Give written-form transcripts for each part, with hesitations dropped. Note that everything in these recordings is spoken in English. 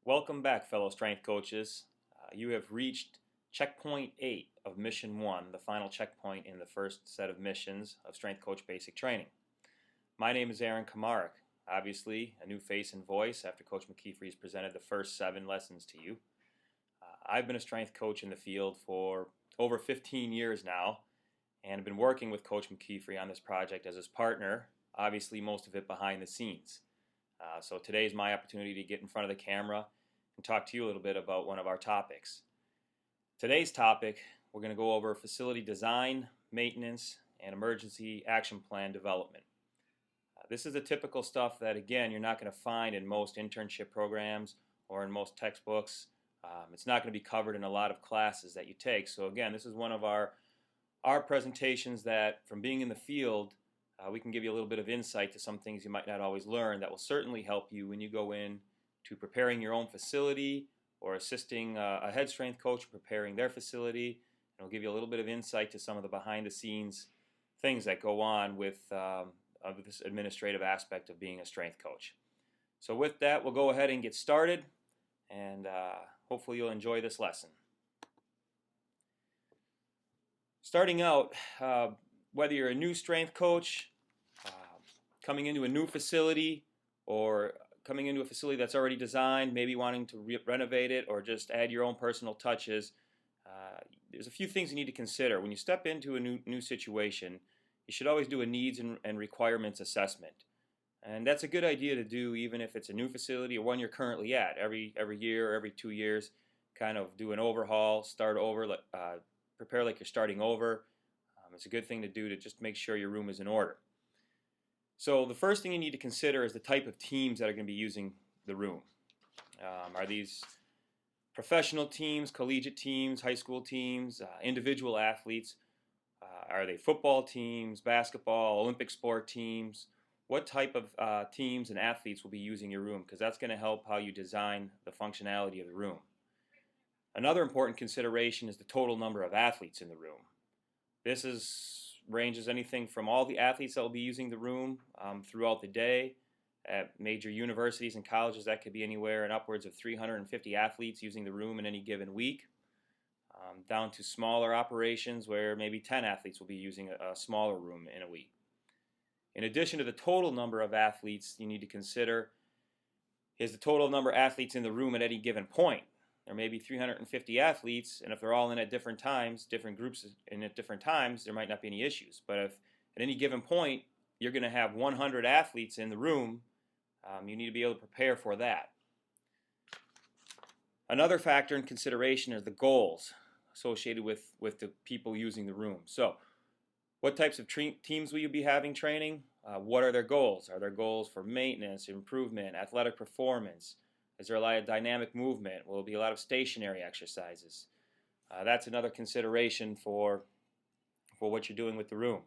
Welcome back, fellow strength coaches. You have reached checkpoint 8 of mission 1, the final checkpoint in the first set of missions of Strength Coach Basic Training. My name is Aaron Kamarick, obviously a new face and voice after Coach McKeefery has presented the first 7 lessons to you. I've been a strength coach in the field for over 15 years now, and have been working with Coach McKeefery on this project as his partner, obviously most of it behind the scenes. So today is my opportunity to get in front of the camera and talk to you a little bit about one of our topics. Today's topic, we're going to go over facility design, maintenance, and emergency action plan development. This is the typical stuff that, again, you're not going to find in most internship programs or in most textbooks. It's not going to be covered in a lot of classes that you take. So again, this is one of our presentations that, from being in the field, we can give you a little bit of insight to some things you might not always learn that will certainly help you when you go in to preparing your own facility or assisting a head strength coach preparing their facility. And it'll give you a little bit of insight to some of the behind the scenes things that go on with this administrative aspect of being a strength coach. So with that, we'll go ahead and get started, and hopefully you'll enjoy this lesson. Starting out, whether you're a new strength coach, coming into a new facility, or coming into a facility that's already designed, maybe wanting to renovate it or just add your own personal touches, there's a few things you need to consider. When you step into a new situation, you should always do a needs and requirements assessment. And that's a good idea to do even if it's a new facility or one you're currently at. Every year or every 2 years, kind of do an overhaul, start over, prepare like you're starting over. It's a good thing to do to just make sure your room is in order. So the first thing you need to consider is the type of teams that are going to be using the room. Are these professional teams, collegiate teams, high school teams, individual athletes? Are they football teams, basketball, Olympic sport teams? What type of teams and athletes will be using your room? Because that's going to help how you design the functionality of the room. Another important consideration is the total number of athletes in the room. This ranges anything from all the athletes that will be using the room throughout the day. At major universities and colleges, that could be anywhere in upwards of 350 athletes using the room in any given week, down to smaller operations where maybe 10 athletes will be using a smaller room in a week. In addition to the total number of athletes, you need to consider is the total number of athletes in the room at any given point. There may be 350 athletes, and if they're all in at different times, different groups in at different times, there might not be any issues. But if at any given point you're going to have 100 athletes in the room, you need to be able to prepare for that. Another factor in consideration is the goals associated with the people using the room. So, what types of teams will you be having training? What are their goals? Are there goals for maintenance, improvement, athletic performance? Is there a lot of dynamic movement? Will there be a lot of stationary exercises? That's another consideration for what you're doing with the room.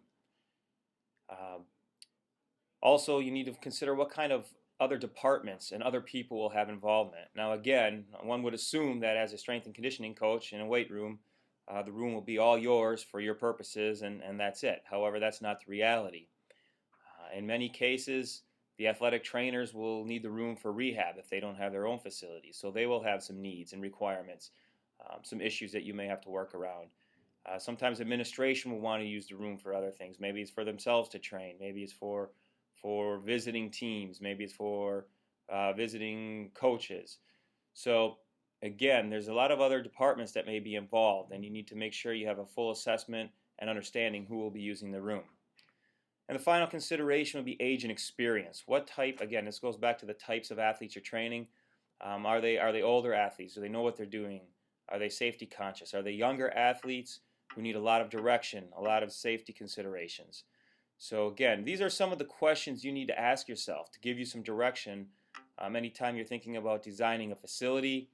Also, you need to consider what kind of other departments and other people will have involvement. Now again, one would assume that as a strength and conditioning coach in a weight room, the room will be all yours for your purposes and that's it. However, that's not the reality. In many cases, the athletic trainers will need the room for rehab if they don't have their own facilities. So they will have some needs and requirements, some issues that you may have to work around. Sometimes administration will want to use the room for other things. Maybe it's for themselves to train. Maybe it's for visiting teams. Maybe it's for visiting coaches. So again, there's a lot of other departments that may be involved, and you need to make sure you have a full assessment and understanding who will be using the room. And the final consideration would be age and experience. What type, again, this goes back to the types of athletes you're training. Are they older athletes? Do they know what they're doing? Are they safety conscious? Are they younger athletes who need a lot of direction, a lot of safety considerations? So again, these are some of the questions you need to ask yourself to give you some direction anytime you're thinking about designing a facility,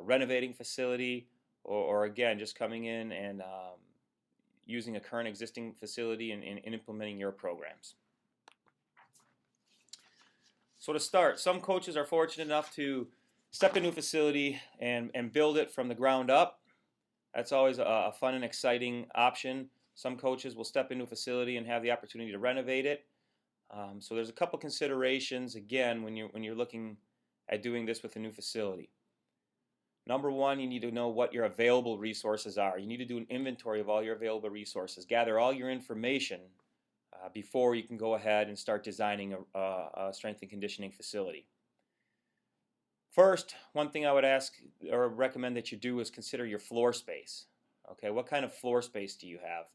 renovating facility, or again, just coming in and using a current existing facility and implementing your programs. So to start, some coaches are fortunate enough to step into a facility and build it from the ground up. That's always a fun and exciting option. Some coaches will step into a facility and have the opportunity to renovate it. So there's a couple considerations again when you're looking at doing this with a new facility. Number one, you need to know what your available resources are. You need to do an inventory of all your available resources. Gather all your information before you can go ahead and start designing a strength and conditioning facility. First, one thing I would ask or recommend that you do is consider your floor space. Okay, what kind of floor space do you have?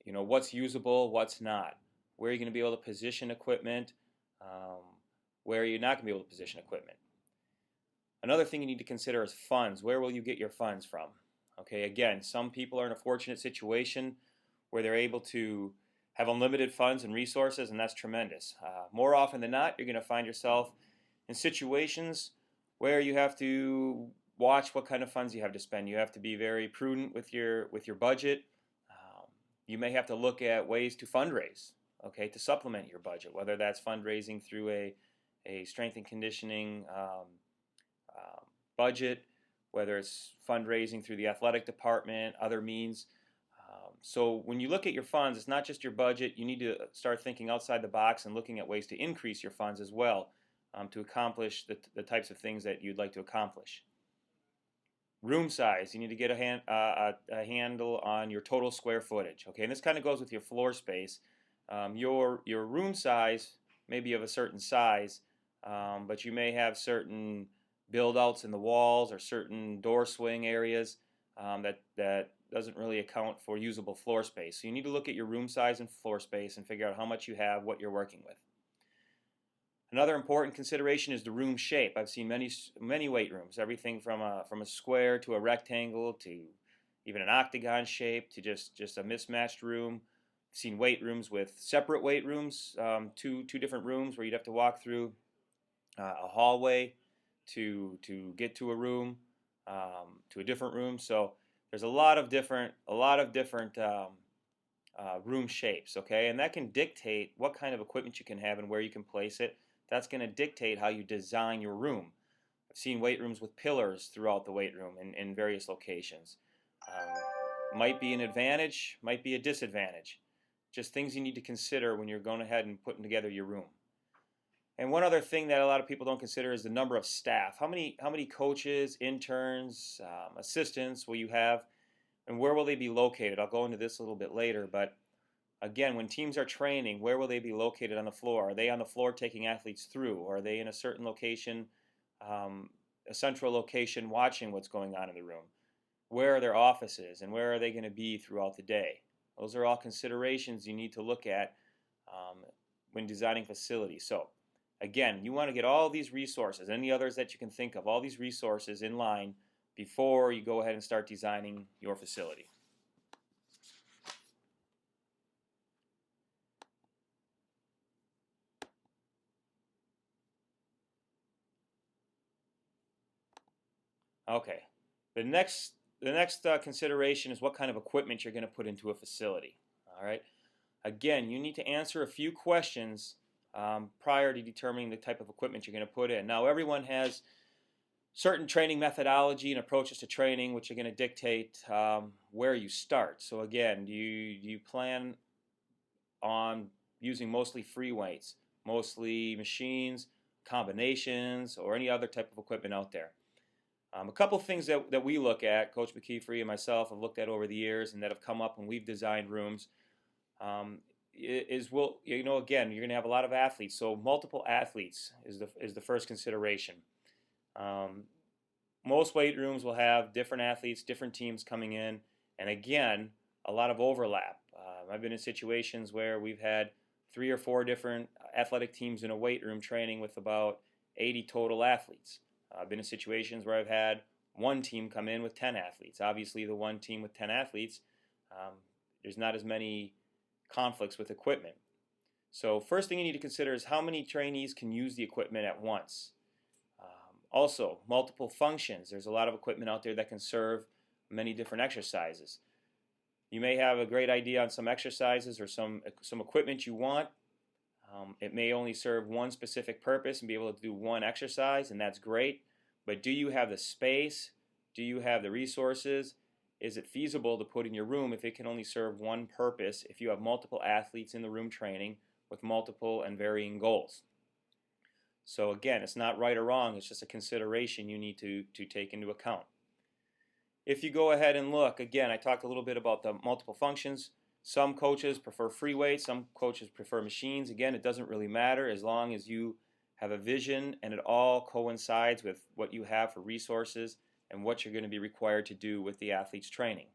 You know, what's usable, what's not? Where are you going to be able to position equipment? Where are you not going to be able to position equipment? Another thing you need to consider is funds. Where will you get your funds from? Okay, again, some people are in a fortunate situation where they're able to have unlimited funds and resources, and that's tremendous. More often than not, you're going to find yourself in situations where you have to watch what kind of funds you have to spend. You have to be very prudent with your budget. You may have to look at ways to fundraise, okay, to supplement your budget, whether that's fundraising through a strength and conditioning budget, whether it's fundraising through the athletic department, other means. So when you look at your funds, it's not just your budget. You need to start thinking outside the box and looking at ways to increase your funds as well to accomplish the types of things that you'd like to accomplish. Room size, you need to get a handle on your total square footage. Okay, and this kind of goes with your floor space. Your room size may be of a certain size, but you may have certain build-outs in the walls or certain door swing areas that doesn't really account for usable floor space. So you need to look at your room size and floor space and figure out how much you have, what you're working with. Another important consideration is the room shape. I've seen many weight rooms, everything from a square to a rectangle to even an octagon shape to just a mismatched room. I've seen weight rooms with separate weight rooms, two different rooms where you'd have to walk through a hallway to get to a room, to a different room. So there's a lot of different room shapes, okay, and that can dictate what kind of equipment you can have and where you can place it. That's going to dictate how you design your room. I've seen weight rooms with pillars throughout the weight room in various locations. Might be an advantage, might be a disadvantage. Just things you need to consider when you're going ahead and putting together your room. And one other thing that a lot of people don't consider is the number of staff. How many coaches, interns, assistants will you have, and where will they be located? I'll go into this a little bit later, but again, when teams are training, where will they be located on the floor? Are they on the floor taking athletes through? Or are they in a certain location, a central location, watching what's going on in the room? Where are their offices, and where are they going to be throughout the day? Those are all considerations you need to look at when designing facilities. So again, you want to get all these resources, any others that you can think of, all these resources in line before you go ahead and start designing your facility. Okay, the next consideration is what kind of equipment you're going to put into a facility. All right, again, you need to answer a few questions prior to determining the type of equipment you're going to put in. Now, everyone has certain training methodology and approaches to training which are going to dictate where you start. So again, do you plan on using mostly free weights, mostly machines, combinations, or any other type of equipment out there? A couple things that we look at, Coach McKeefery and myself have looked at over the years and that have come up when we've designed rooms, again, you're going to have a lot of athletes, so multiple athletes is the first consideration. Most weight rooms will have different athletes, different teams coming in, and again, a lot of overlap. I've been in situations where we've had 3 or 4 different athletic teams in a weight room training with about 80 total athletes. I've been in situations where I've had one team come in with 10 athletes. Obviously, the one team with 10 athletes, there's not as many conflicts with equipment. So first thing you need to consider is how many trainees can use the equipment at once. Also, multiple functions. There's a lot of equipment out there that can serve many different exercises. You may have a great idea on some exercises or some equipment you want. It may only serve one specific purpose and be able to do one exercise, and that's great. But do you have the space? Do you have the resources? Is it feasible to put in your room if it can only serve one purpose if you have multiple athletes in the room training with multiple and varying goals? So again, it's not right or wrong, it's just a consideration you need to take into account. If you go ahead and look, again, I talked a little bit about the multiple functions. Some coaches prefer free weights, some coaches prefer machines. Again, it doesn't really matter as long as you have a vision and it all coincides with what you have for resources and what you're going to be required to do with the athlete's training.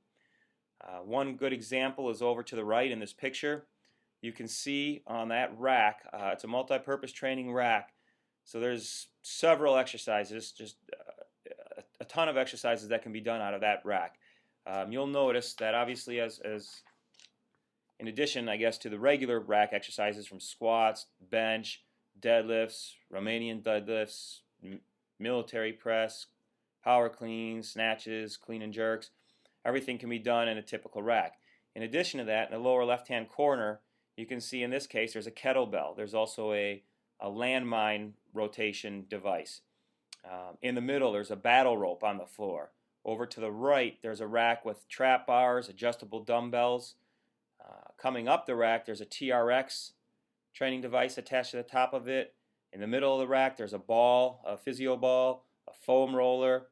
One good example is over to the right in this picture. You can see on that rack, it's a multi-purpose training rack. So there's several exercises, just a ton of exercises that can be done out of that rack. You'll notice that obviously as in addition, I guess, to the regular rack exercises from squats, bench, deadlifts, Romanian deadlifts, military press, power cleans, snatches, clean and jerks, everything can be done in a typical rack. In addition to that, in the lower left-hand corner, you can see in this case there's a kettlebell. There's also a landmine rotation device. In the middle, there's a battle rope on the floor. Over to the right, there's a rack with trap bars, adjustable dumbbells. Coming up the rack, there's a TRX training device attached to the top of it. In the middle of the rack, there's a ball, a physio ball, a foam roller.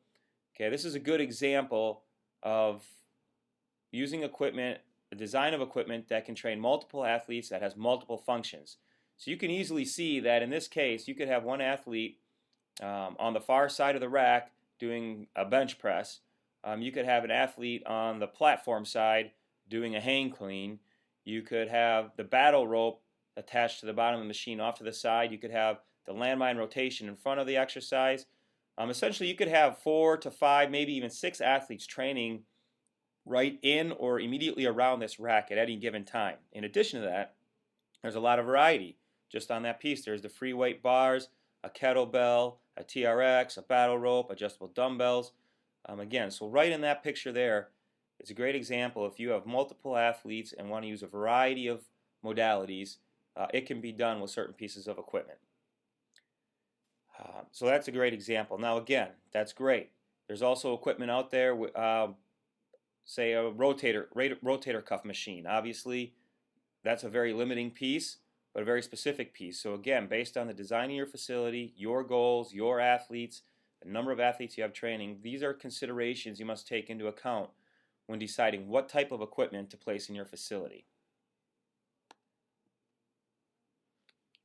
Okay, this is a good example of using equipment, the design of equipment that can train multiple athletes that has multiple functions. So you can easily see that in this case, you could have one athlete on the far side of the rack doing a bench press. You could have an athlete on the platform side doing a hang clean. You could have the battle rope attached to the bottom of the machine off to the side. You could have the landmine rotation in front of the exercise. Essentially, you could have 4 to 5, maybe even 6 athletes training right in or immediately around this rack at any given time. In addition to that, there's a lot of variety. Just on that piece, there's the free weight bars, a kettlebell, a TRX, a battle rope, adjustable dumbbells. Again, so right in that picture there, it's a great example. If you have multiple athletes and want to use a variety of modalities, it can be done with certain pieces of equipment. So that's a great example. Now again, that's great. There's also equipment out there, say a rotator cuff machine. Obviously, that's a very limiting piece, but a very specific piece. So again, based on the design of your facility, your goals, your athletes, the number of athletes you have training, these are considerations you must take into account when deciding what type of equipment to place in your facility.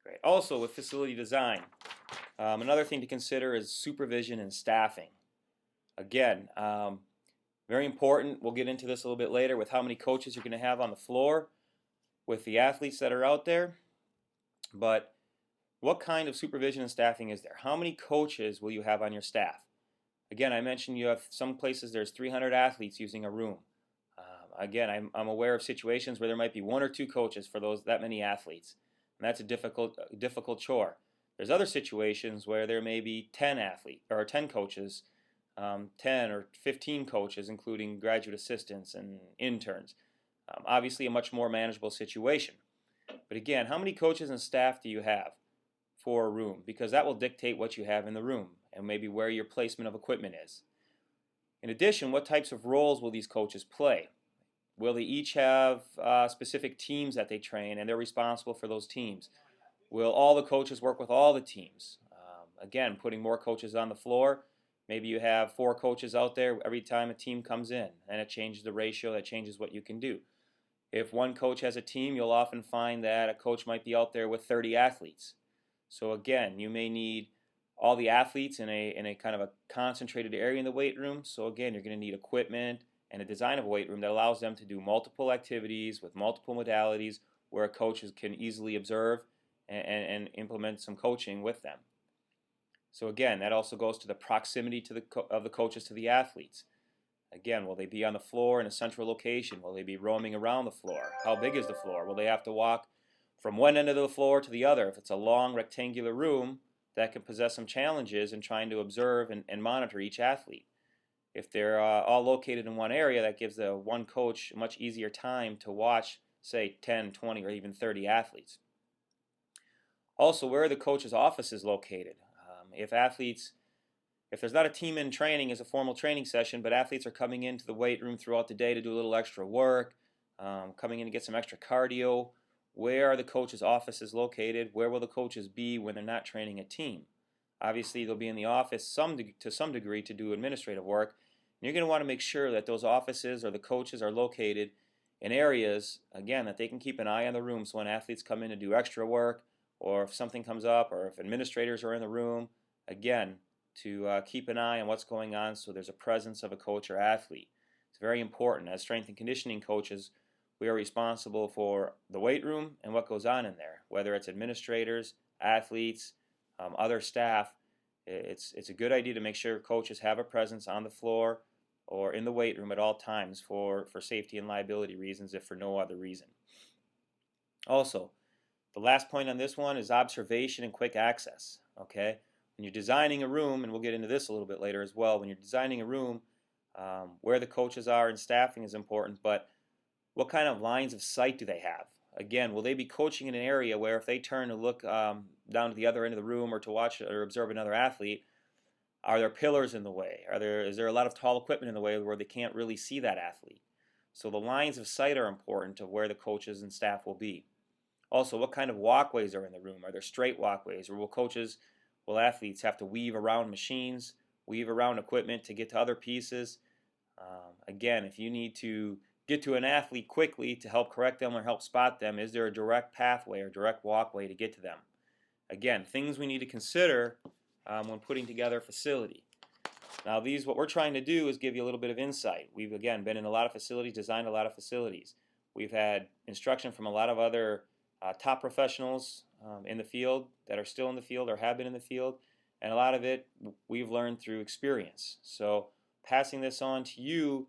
Great. Also with facility design, another thing to consider is supervision and staffing. Again, very important. We'll get into this a little bit later with how many coaches you're going to have on the floor with the athletes that are out there. But what kind of supervision and staffing is there? How many coaches will you have on your staff? Again, I mentioned you have some places there's 300 athletes using a room. Again, I'm aware of situations where there might be 1 or 2 coaches for that many athletes, and that's a difficult chore. There's other situations where there may be 10 coaches, 10 or 15 coaches, including graduate assistants and interns. Obviously, a much more manageable situation. But again, how many coaches and staff do you have for a room? Because that will dictate what you have in the room and maybe where your placement of equipment is. In addition, what types of roles will these coaches play? Will they each have specific teams that they train and they're responsible for those teams? Will all the coaches work with all the teams? Again, putting more coaches on the floor. Maybe you have 4 coaches out there every time a team comes in, and it changes the ratio, that changes what you can do. If one coach has a team, you'll often find that a coach might be out there with 30 athletes. So again, you may need all the athletes in a kind of a concentrated area in the weight room. So again, you're going to need equipment and a design of a weight room that allows them to do multiple activities with multiple modalities where a coach can easily observe and implement some coaching with them. So again, that also goes to the proximity of the coaches to the athletes. Again, will they be on the floor in a central location? Will they be roaming around the floor? How big is the floor? Will they have to walk from one end of the floor to the other? If it's a long rectangular room, that can possess some challenges in trying to observe and monitor each athlete. If they're all located in one area, that gives the one coach a much easier time to watch, say, 10, 20, or even 30 athletes. Also, where are the coach's offices located? If there's not a team in training as a formal training session, but athletes are coming into the weight room throughout the day to do a little extra work, coming in to get some extra cardio, where are the coaches' offices located? Where will the coaches be when they're not training a team? Obviously, they'll be in the office to some degree to do administrative work. And you're going to want to make sure that those offices or the coaches are located in areas, again, that they can keep an eye on the room, so when athletes come in to do extra work, or if something comes up, or if administrators are in the room, again, to keep an eye on what's going on so there's a presence of a coach or athlete. It's very important. As strength and conditioning coaches, we are responsible for the weight room and what goes on in there, whether it's administrators, athletes, other staff. It's a good idea to make sure coaches have a presence on the floor or in the weight room at all times for safety and liability reasons, if for no other reason. Also, the last point on this one is observation and quick access. Okay, when you're designing a room, and we'll get into this a little bit later as well, when you're designing a room, where the coaches are and staffing is important, but what kind of lines of sight do they have? Again, will they be coaching in an area where if they turn to look down to the other end of the room or to watch or observe another athlete, are there pillars in the way? Is there a lot of tall equipment in the way where they can't really see that athlete? So the lines of sight are important of where the coaches and staff will be. Also, what kind of walkways are in the room? Are there straight walkways, or will athletes have to weave around machines, weave around equipment to get to other pieces? Again, if you need to get to an athlete quickly to help correct them or help spot them, is there a direct pathway or direct walkway to get to them? Again, things we need to consider when putting together a facility. Now, what we're trying to do is give you a little bit of insight. We've, again, been in a lot of facilities, designed a lot of facilities. We've had instruction from a lot of other top professionals in the field that are still in the field or have been in the field, and a lot of it we've learned through experience. So passing this on to you,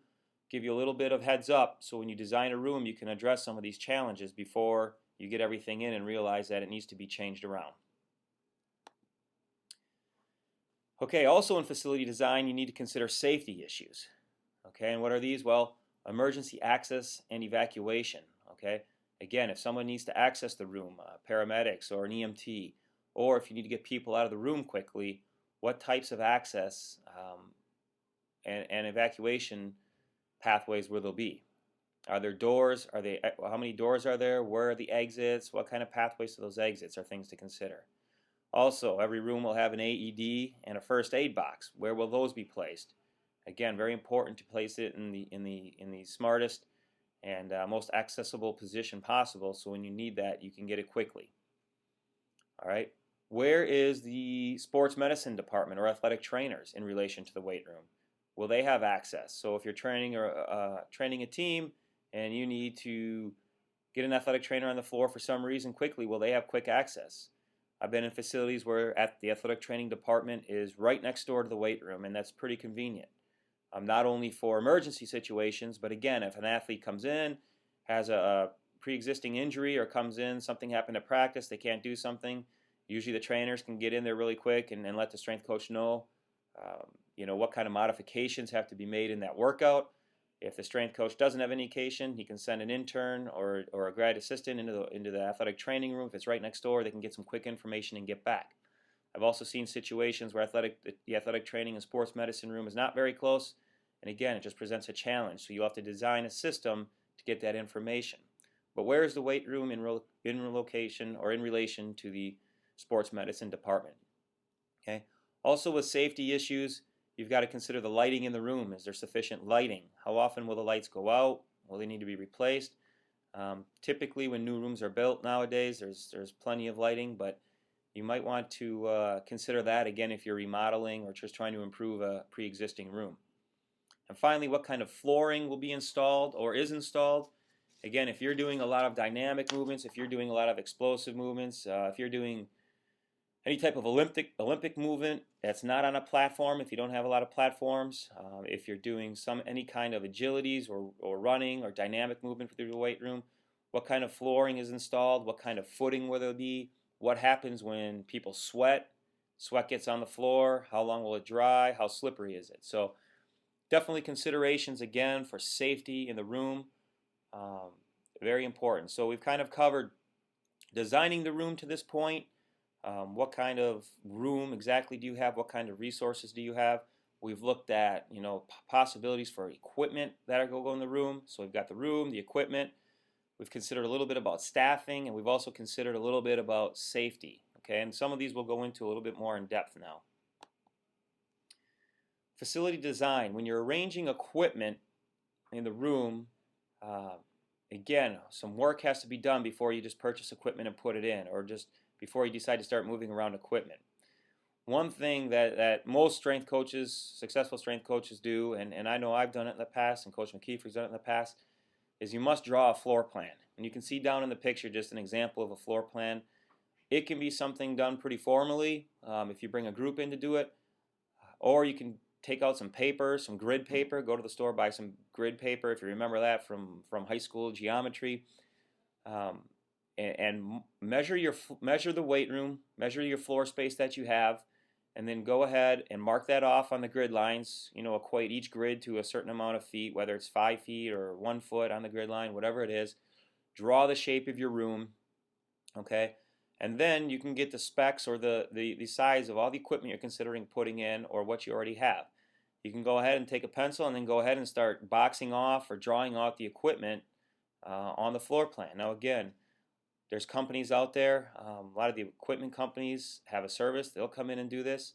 give you a little bit of heads up so when you design a room you can address some of these challenges before you get everything in and realize that it needs to be changed around. Okay, also in facility design you need to consider safety issues. Okay, and what are these? Well, emergency access and evacuation. Okay, again, if someone needs to access the room, paramedics or an EMT, or if you need to get people out of the room quickly, what types of access and evacuation pathways will there be? Are there doors? How many doors are there? Where are the exits? What kind of pathways to those exits are things to consider? Also, every room will have an AED and a first aid box. Where will those be placed? Again, very important to place it in the smartest and most accessible position possible, so when you need that, you can get it quickly. All right. Where is the sports medicine department or athletic trainers in relation to the weight room? Will they have access? So if you're training a team and you need to get an athletic trainer on the floor for some reason quickly, will they have quick access? I've been in facilities where the athletic training department is right next door to the weight room, and that's pretty convenient. Not only for emergency situations, but again, if an athlete comes in, has a pre-existing injury, or comes in, something happened at practice, they can't do something, usually the trainers can get in there really quick and let the strength coach know what kind of modifications have to be made in that workout. If the strength coach doesn't have any indication, he can send an intern or a grad assistant into the athletic training room. If it's right next door, they can get some quick information and get back. I've also seen situations where the athletic training and sports medicine room is not very close, and again, it just presents a challenge. So you have to design a system to get that information. But where is the weight room in location or in relation to the sports medicine department? Okay. Also, with safety issues, you've got to consider the lighting in the room. Is there sufficient lighting? How often will the lights go out? Will they need to be replaced? Typically, when new rooms are built nowadays, there's plenty of lighting, but you might want to consider that again if you're remodeling or just trying to improve a pre-existing room. And finally, what kind of flooring will be installed or is installed? Again, if you're doing a lot of dynamic movements, if you're doing a lot of explosive movements, if you're doing any type of Olympic movement that's not on a platform, if you don't have a lot of platforms, if you're doing any kind of agilities or running or dynamic movement through the weight room, what kind of flooring is installed? What kind of footing will there be? What happens when people sweat? Sweat gets on the floor. How long will it dry? How slippery is it? So definitely considerations again for safety in the room. Very important. So we've kind of covered designing the room to this point. What kind of room exactly do you have? What kind of resources do you have? We've looked at possibilities for equipment that are going to go in the room. So we've got the room, the equipment. We've considered a little bit about staffing, and we've also considered a little bit about safety. Okay, and some of these we'll go into a little bit more in depth now. Facility design. When you're arranging equipment in the room, again, some work has to be done before you just purchase equipment and put it in, or just before you decide to start moving around equipment. One thing that most strength coaches, successful strength coaches do, and I know I've done it in the past, and Coach McKeefery's done it in the past, is you must draw a floor plan. And you can see down in the picture just an example of a floor plan. It can be something done pretty formally if you bring a group in to do it, or you can take out some paper, some grid paper, go to the store, buy some grid paper, if you remember that from high school geometry, and measure the weight room, measure your floor space that you have, and then go ahead and mark that off on the grid lines. You know, equate each grid to a certain amount of feet, whether it's 5 feet or 1 foot on the grid line, whatever it is. Draw the shape of your room, okay? And then you can get the specs or the size of all the equipment you're considering putting in or what you already have. You can go ahead and take a pencil and then go ahead and start boxing off or drawing out the equipment on the floor plan. Now again, there's companies out there, a lot of the equipment companies have a service. They'll come in and do this,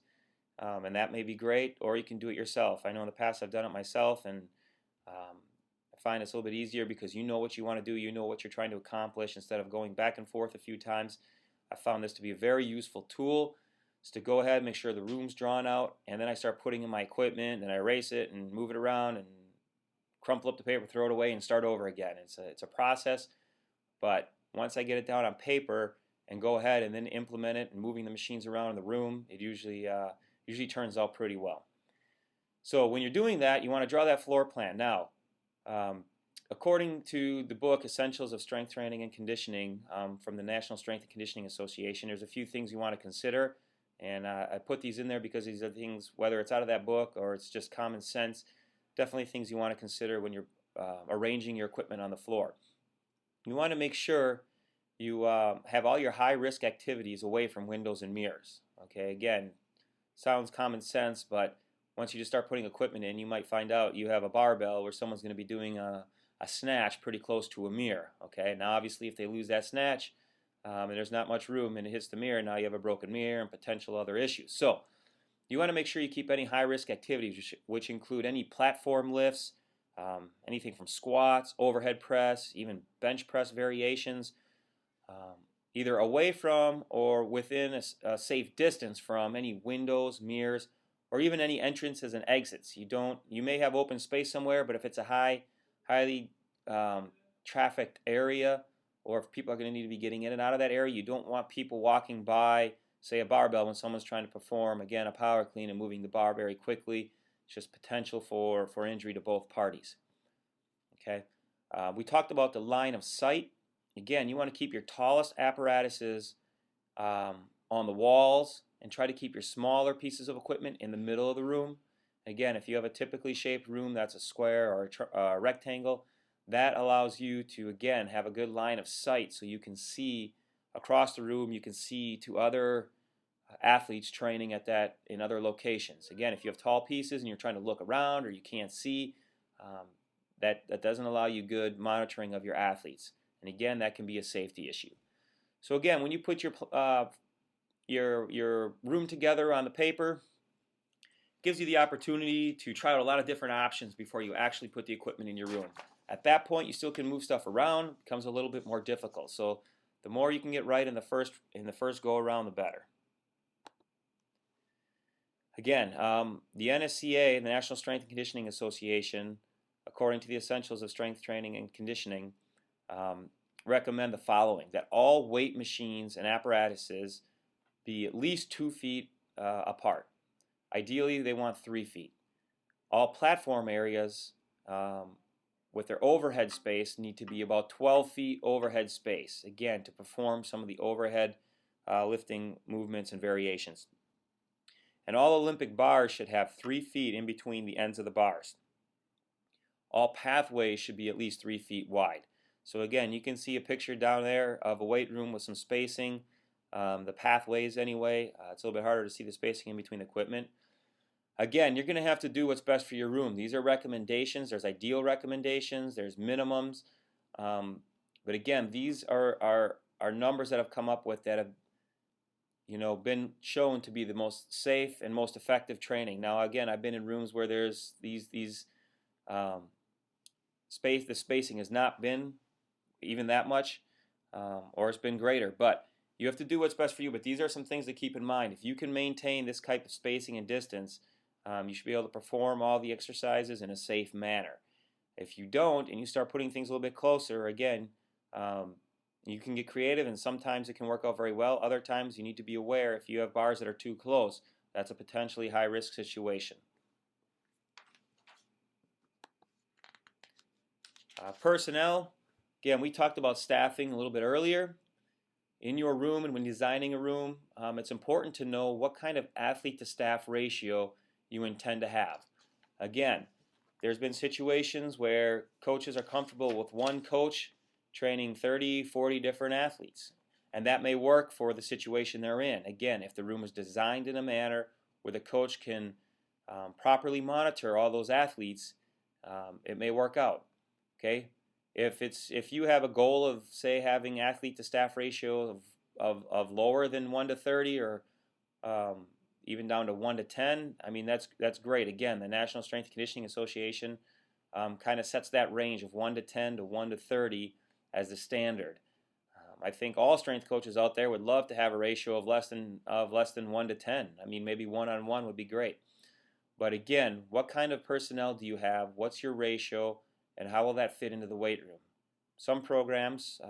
and that may be great, or you can do it yourself. I know in the past I've done it myself, and I find it's a little bit easier because you know what you want to do, you know what you're trying to accomplish, instead of going back and forth a few times. I found this to be a very useful tool, is to go ahead and make sure the room's drawn out, and then I start putting in my equipment, and I erase it and move it around and crumple up the paper, throw it away, and start over again. It's a process, but once I get it down on paper and go ahead and then implement it and moving the machines around in the room, it usually turns out pretty well. So when you're doing that, you want to draw that floor plan. Now, according to the book Essentials of Strength Training and Conditioning from the National Strength and Conditioning Association, there's a few things you want to consider, and I put these in there because these are things, whether it's out of that book or it's just common sense, definitely things you want to consider when you're arranging your equipment on the floor. You want to make sure you have all your high-risk activities away from windows and mirrors. Okay, again, sounds common sense, but once you just start putting equipment in, you might find out you have a barbell where someone's going to be doing a snatch pretty close to a mirror. Okay, now obviously if they lose that snatch and there's not much room and it hits the mirror, now you have a broken mirror and potential other issues. So you want to make sure you keep any high-risk activities, which include any platform lifts, anything from squats, overhead press, even bench press variations, either away from or within a safe distance from any windows, mirrors, or even any entrances and exits. You may have open space somewhere, but if it's a highly trafficked area, or if people are going to need to be getting in and out of that area, you don't want people walking by, say, a barbell when someone's trying to perform, again, a power clean and moving the bar very quickly. It's just potential for injury to both parties. Okay, we talked about the line of sight. Again, you want to keep your tallest apparatuses on the walls and try to keep your smaller pieces of equipment in the middle of the room. Again, if you have a typically shaped room that's a square or a rectangle, that allows you to, again, have a good line of sight so you can see across the room, you can see to other athletes training at that in other locations. Again, if you have tall pieces and you're trying to look around or you can't see, that doesn't allow you good monitoring of your athletes. And again, that can be a safety issue. So again, when you put your room together on the paper, it gives you the opportunity to try out a lot of different options before you actually put the equipment in your room. At that point, you still can move stuff around. It becomes a little bit more difficult. So the more you can get right in the first go around, the better. Again, the NSCA, the National Strength and Conditioning Association, according to the Essentials of Strength Training and Conditioning, recommend the following: that all weight machines and apparatuses be at least 2 feet apart. Ideally, they want 3 feet. All platform areas with their overhead space need to be about 12 feet overhead space, again, to perform some of the overhead lifting movements and variations. And all Olympic bars should have 3 feet in between the ends of the bars. All pathways should be at least 3 feet wide. So again, you can see a picture down there of a weight room with some spacing. The pathways anyway, it's a little bit harder to see the spacing in between the equipment. Again, you're going to have to do what's best for your room. These are recommendations. There's ideal recommendations. There's minimums. But again, these are numbers that have come up with that have been shown to be the most safe and most effective training. Now, again, I've been in rooms where there's these um, the spacing has not been even that much, or it's been greater. But you have to do what's best for you. But these are some things to keep in mind. If you can maintain this type of spacing and distance, you should be able to perform all the exercises in a safe manner. If you don't, and you start putting things a little bit closer, again, you can get creative, and sometimes it can work out very well. Other times you need to be aware if you have bars that are too close, that's a potentially high-risk situation. Personnel, again, we talked about staffing a little bit earlier. In your room and when designing a room, it's important to know what kind of athlete-to-staff ratio you intend to have. Again, there's been situations where coaches are comfortable with one coach training 30, 40 different athletes. And that may work for the situation they're in. Again, if the room is designed in a manner where the coach can properly monitor all those athletes, it may work out. Okay? If you have a goal of, say, having athlete-to-staff ratio of lower than 1 to 30 or even down to 1 to 10, I mean, that's great. Again, the National Strength and Conditioning Association kind of sets that range of 1 to 10 to 1 to 30 as the standard. I think all strength coaches out there would love to have a ratio of less than 1 to 10. I mean, maybe 1-on-1 would be great. But again, what kind of personnel do you have? What's your ratio? And how will that fit into the weight room? Some programs,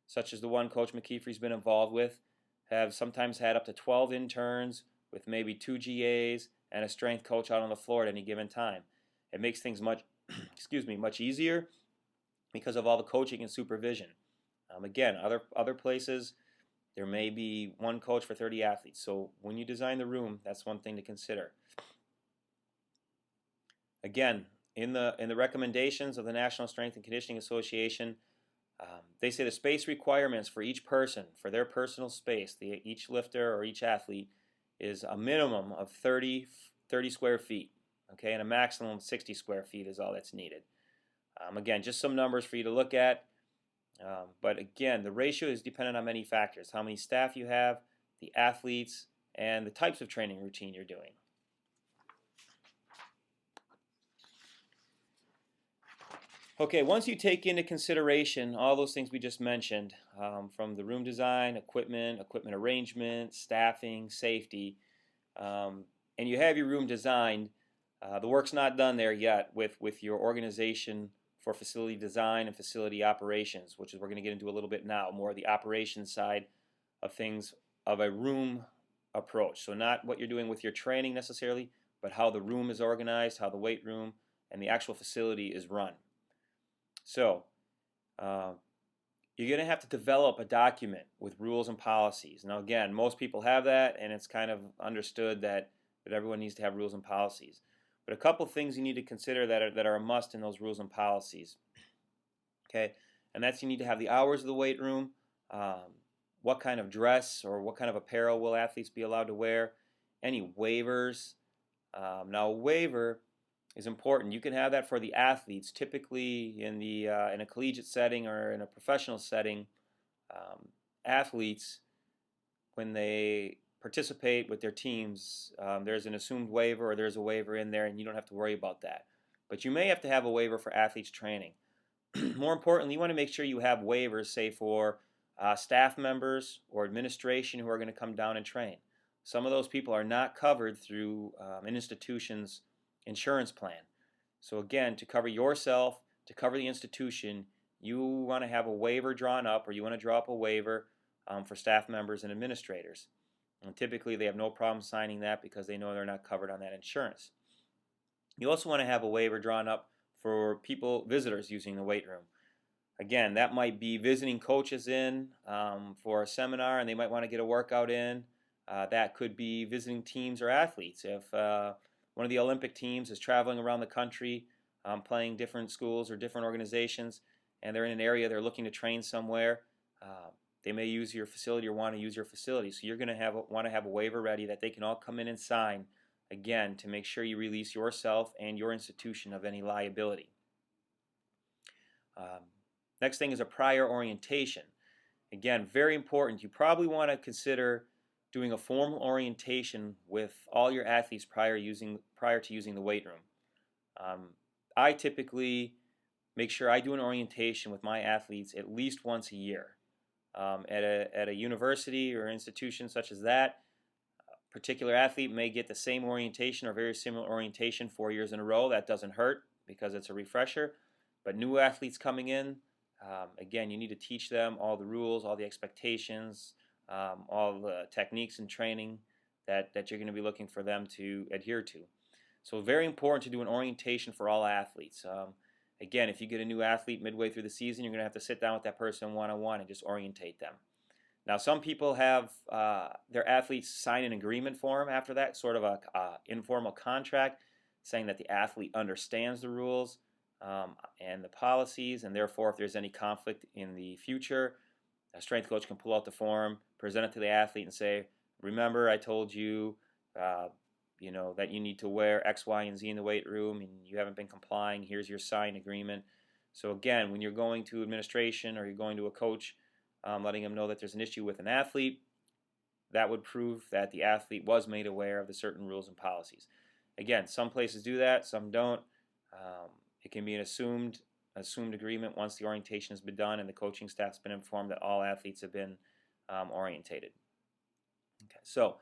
such as the one Coach McKeefery's been involved with, have sometimes had up to 12 interns with maybe 2 GAs and a strength coach out on the floor at any given time. It makes things much easier because of all the coaching and supervision. Again, other places, there may be one coach for 30 athletes. So when you design the room, that's one thing to consider. Again, in the recommendations of the National Strength and Conditioning Association, they say the space requirements for each person, for their personal space, each lifter or each athlete, is a minimum of 30 square feet, okay, and a maximum of 60 square feet is all that's needed. Again, just some numbers for you to look at, but again, the ratio is dependent on many factors: how many staff you have, the athletes, and the types of training routine you're doing. Okay, once you take into consideration all those things we just mentioned, from the room design, equipment arrangement, staffing, safety, and you have your room designed, the work's not done there yet with your organization for facility design and facility operations, which is we're going to get into a little bit now, more the operations side of things of a room approach. So not what you're doing with your training necessarily, but how the room is organized, how the weight room and the actual facility is run. So you're going to have to develop a document with rules and policies. Now again, most people have that, and it's kind of understood that everyone needs to have rules and policies. But a couple things you need to consider that are a must in those rules and policies. Okay, and that's you need to have the hours of the weight room, what kind of dress or what kind of apparel will athletes be allowed to wear, any waivers. Now a waiver is important. You can have that for the athletes. Typically in a collegiate setting or in a professional setting, athletes, when they participate with their teams, there's an assumed waiver or there's a waiver in there, and you don't have to worry about that. But you may have to have a waiver for athletes training. More importantly, you want to make sure you have waivers, say for staff members or administration who are going to come down and train. Some of those people are not covered through an institution's insurance plan. So again, to cover yourself, to cover the institution, you want to have a waiver drawn up, or you want to draw up a waiver for staff members and administrators. And typically they have no problem signing that because they know they're not covered on that insurance. You also want to have a waiver drawn up for visitors using the weight room. Again, that might be visiting coaches in for a seminar, and they might want to get a workout in. That could be visiting teams or athletes. If one of the Olympic teams is traveling around the country, playing different schools or different organizations, and they're in an area they're looking to train somewhere, they may use your facility or want to use your facility. So you're going to want to have a waiver ready that they can all come in and sign, again, to make sure you release yourself and your institution of any liability. Next thing is a prior orientation. Again, very important. You probably want to consider doing a formal orientation with all your athletes prior to using the weight room. I typically make sure I do an orientation with my athletes at least once a year. At a university or institution such as that, a particular athlete may get the same orientation or very similar orientation 4 years in a row. That doesn't hurt because it's a refresher. But new athletes coming in, again, you need to teach them all the rules, all the expectations, all the techniques and training that you're going to be looking for them to adhere to. So very important to do an orientation for all athletes. Again, if you get a new athlete midway through the season, you're going to have to sit down with that person one-on-one and just orientate them. Now, some people have their athletes sign an agreement form after that, sort of a informal contract, saying that the athlete understands the rules and the policies, and therefore, if there's any conflict in the future, a strength coach can pull out the form, present it to the athlete, and say, "Remember, I told you." That you need to wear X, Y, and Z in the weight room, and you haven't been complying. Here's your signed agreement. So again, when you're going to administration or you're going to a coach, letting them know that there's an issue with an athlete, that would prove that the athlete was made aware of the certain rules and policies. Again, some places do that, some don't. It can be an assumed agreement once the orientation has been done and the coaching staff's been informed that all athletes have been orientated. Okay, so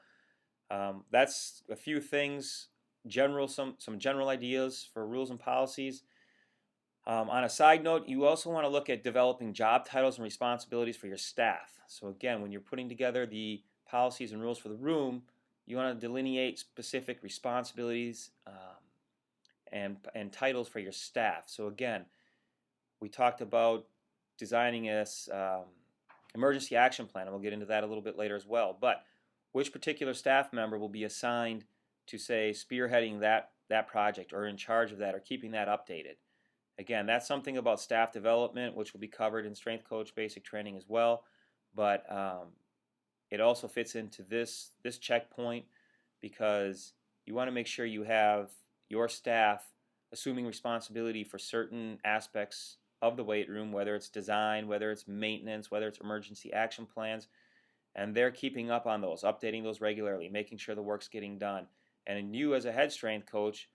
that's a few things, some general ideas for rules and policies. On a side note, you also want to look at developing job titles and responsibilities for your staff. So again, when you're putting together the policies and rules for the room, you want to delineate specific responsibilities and titles for your staff. So again, we talked about designing this emergency action plan, and we'll get into that a little bit later as well. But which particular staff member will be assigned to, say, spearheading that project or in charge of that or keeping that updated? Again, that's something about staff development, which will be covered in strength coach basic training as well. But it also fits into this checkpoint because you want to make sure you have your staff assuming responsibility for certain aspects of the weight room, whether it's design, whether it's maintenance, whether it's emergency action plans. And they're keeping up on those, updating those regularly, making sure the work's getting done. And you as a head strength coach,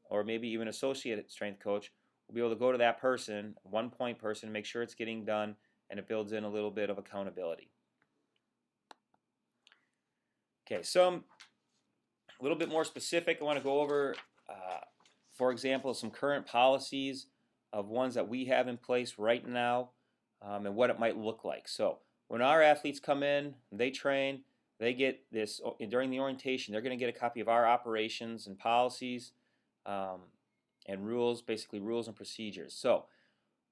or maybe even associate strength coach, will be able to go to that person, one-point person, make sure it's getting done, and it builds in a little bit of accountability. Okay, so a little bit more specific, I want to go over, for example, some current policies of ones that we have in place right now and what it might look like. So when our athletes come in, they train, they get this, during the orientation, they're going to get a copy of our operations and policies and rules, basically rules and procedures. So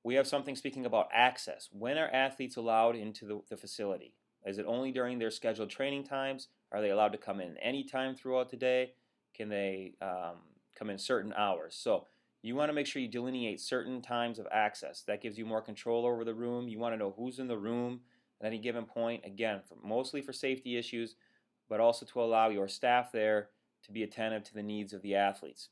we have something speaking about access. When are athletes allowed into the facility? Is it only during their scheduled training times? Are they allowed to come in any time throughout the day? Can they come in certain hours? So you want to make sure you delineate certain times of access. That gives you more control over the room. You want to know who's in the room at any given point, again, mostly for safety issues, but also to allow your staff there to be attentive to the needs of the athletes.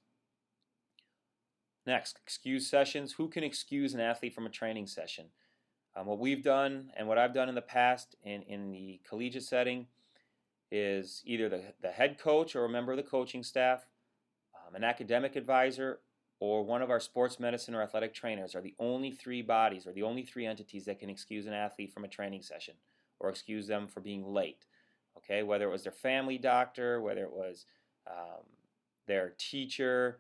Next, excuse sessions. Who can excuse an athlete from a training session? What we've done and what I've done in the past in the collegiate setting is either the head coach or a member of the coaching staff, an academic advisor, or one of our sports medicine or athletic trainers are the only three bodies or the only three entities that can excuse an athlete from a training session or excuse them for being late. Okay, whether it was their family doctor, whether it was their teacher,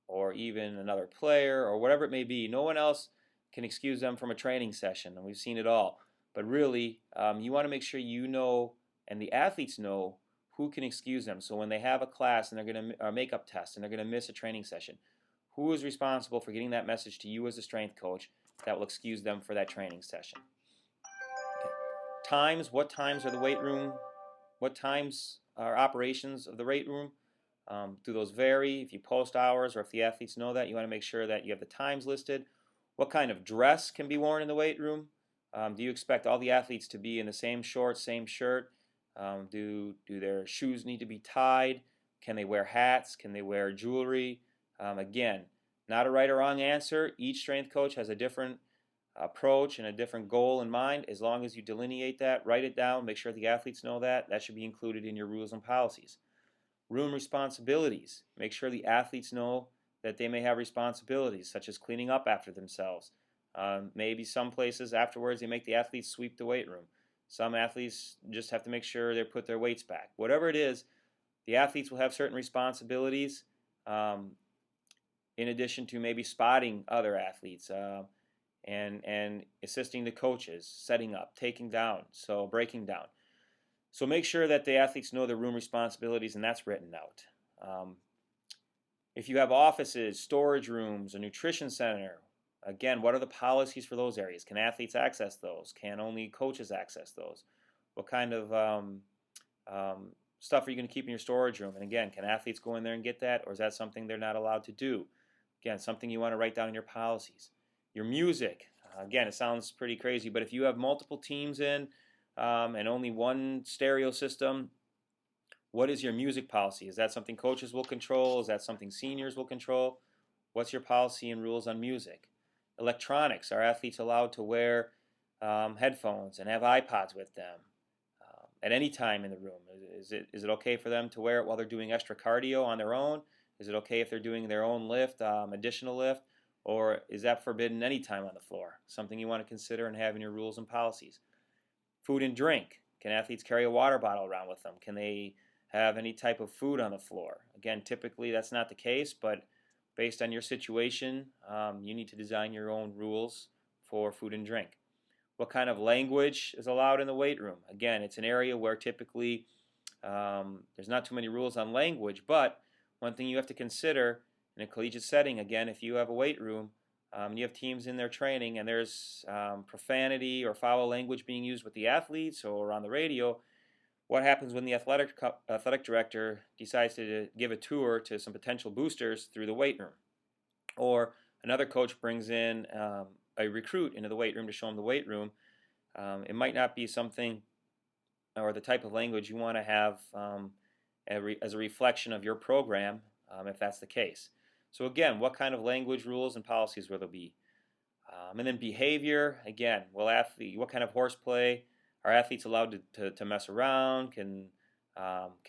or even another player, or whatever it may be, no one else can excuse them from a training session, and we've seen it all. But really, you want to make sure you know and the athletes know who can excuse them. So when they have a class and they're going to makeup test and they're going to miss a training session, who is responsible for getting that message to you as a strength coach that will excuse them for that training session? Okay. Times, what times are the weight room? What times are operations of the weight room? Do those vary? If you post hours or if the athletes know that, you want to make sure that you have the times listed. What kind of dress can be worn in the weight room? Do you expect all the athletes to be in the same shorts, same shirt? Do their shoes need to be tied? Can they wear hats? Can they wear jewelry? Again, not a right or wrong answer. Each strength coach has a different approach and a different goal in mind. As long as you delineate that, write it down, make sure the athletes know that. That should be included in your rules and policies. Room responsibilities. Make sure the athletes know that they may have responsibilities, such as cleaning up after themselves. Maybe some places afterwards they make the athletes sweep the weight room. Some athletes just have to make sure they put their weights back. Whatever it is, the athletes will have certain responsibilities in addition to maybe spotting other athletes and assisting the coaches, setting up, taking down, so breaking down. So make sure that the athletes know their room responsibilities, and that's written out. If you have offices, storage rooms, a nutrition center, again, what are the policies for those areas? Can athletes access those? Can only coaches access those? What kind of stuff are you going to keep in your storage room? And again, can athletes go in there and get that, or is that something they're not allowed to do? Again, something you want to write down in your policies. Your music, again, it sounds pretty crazy, but if you have multiple teams in and only one stereo system, what is your music policy? Is that something coaches will control? Is that something seniors will control? What's your policy and rules on music? Electronics, are athletes allowed to wear headphones and have iPods with them at any time in the room? Is it okay for them to wear it while they're doing extra cardio on their own? Is it okay if they're doing their own lift, additional lift? Or is that forbidden any time on the floor? Something you want to consider and have in your rules and policies. Food and drink. Can athletes carry a water bottle around with them? Can they have any type of food on the floor? Again, typically that's not the case, but based on your situation, you need to design your own rules for food and drink. What kind of language is allowed in the weight room? Again, it's an area where typically there's not too many rules on language, but one thing you have to consider in a collegiate setting, again, if you have a weight room, you have teams in there training and there's profanity or foul language being used with the athletes or on the radio, what happens when the athletic director decides to give a tour to some potential boosters through the weight room? Or another coach brings in a recruit into the weight room to show them the weight room. It might not be something or the type of language you want to have as a reflection of your program if that's the case. So again, what kind of language, rules, and policies will there be? And then behavior, again, what kind of horseplay? Are athletes allowed to mess around? Can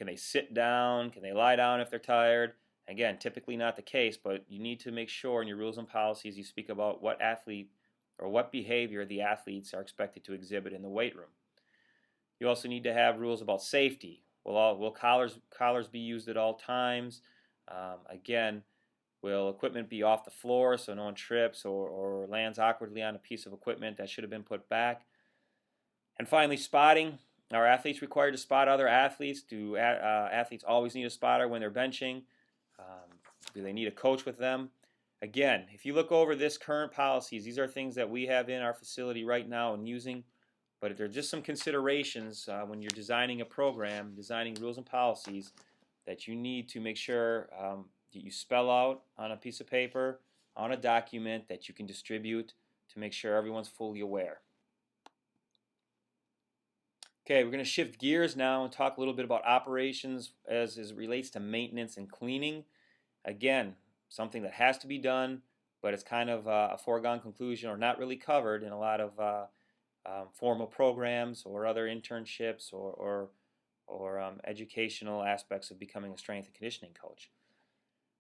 they sit down? Can they lie down if they're tired? Again, typically not the case, but you need to make sure in your rules and policies you speak about what athlete or what behavior the athletes are expected to exhibit in the weight room. You also need to have rules about safety. Will collars be used at all times? Again, will equipment be off the floor so no one trips or lands awkwardly on a piece of equipment that should have been put back? And finally, spotting. Are athletes required to spot other athletes? Do athletes always need a spotter when they're benching? Do they need a coach with them? Again, if you look over this current policies, these are things that we have in our facility right now and using, but there are just some considerations when you're designing a program, designing rules and policies that you need to make sure that you spell out on a piece of paper, on a document that you can distribute to make sure everyone's fully aware. Okay, we're going to shift gears now and talk a little bit about operations as it relates to maintenance and cleaning. Again, something that has to be done, but it's kind of a foregone conclusion or not really covered in a lot of formal programs or other internships or educational aspects of becoming a strength and conditioning coach.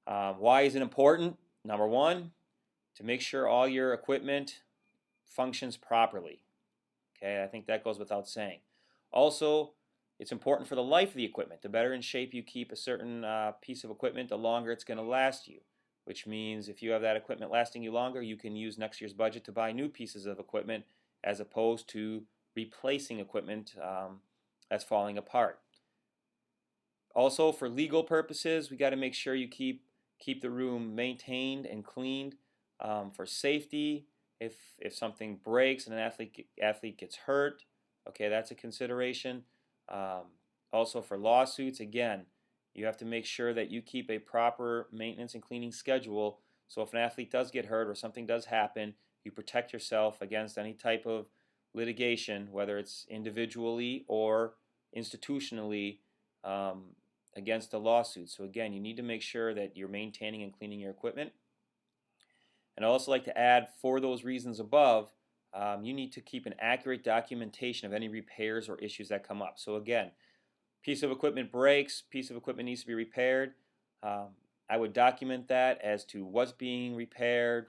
Why is it important? Number one, to make sure all your equipment functions properly. Okay, I think that goes without saying. Also, it's important for the life of the equipment. The better in shape you keep a certain piece of equipment, the longer it's going to last you, which means if you have that equipment lasting you longer, you can use next year's budget to buy new pieces of equipment as opposed to replacing equipment that's falling apart. Also, for legal purposes, we got to make sure you keep the room maintained and cleaned for safety. If something breaks and an athlete gets hurt, okay, that's a consideration. Also for lawsuits, again, you have to make sure that you keep a proper maintenance and cleaning schedule so if an athlete does get hurt or something does happen, you protect yourself against any type of litigation, whether it's individually or institutionally against a lawsuit. So again, you need to make sure that you're maintaining and cleaning your equipment. And I'd also like to add, for those reasons above, you need to keep an accurate documentation of any repairs or issues that come up. So again, piece of equipment breaks, piece of equipment needs to be repaired. I would document that as to what's being repaired,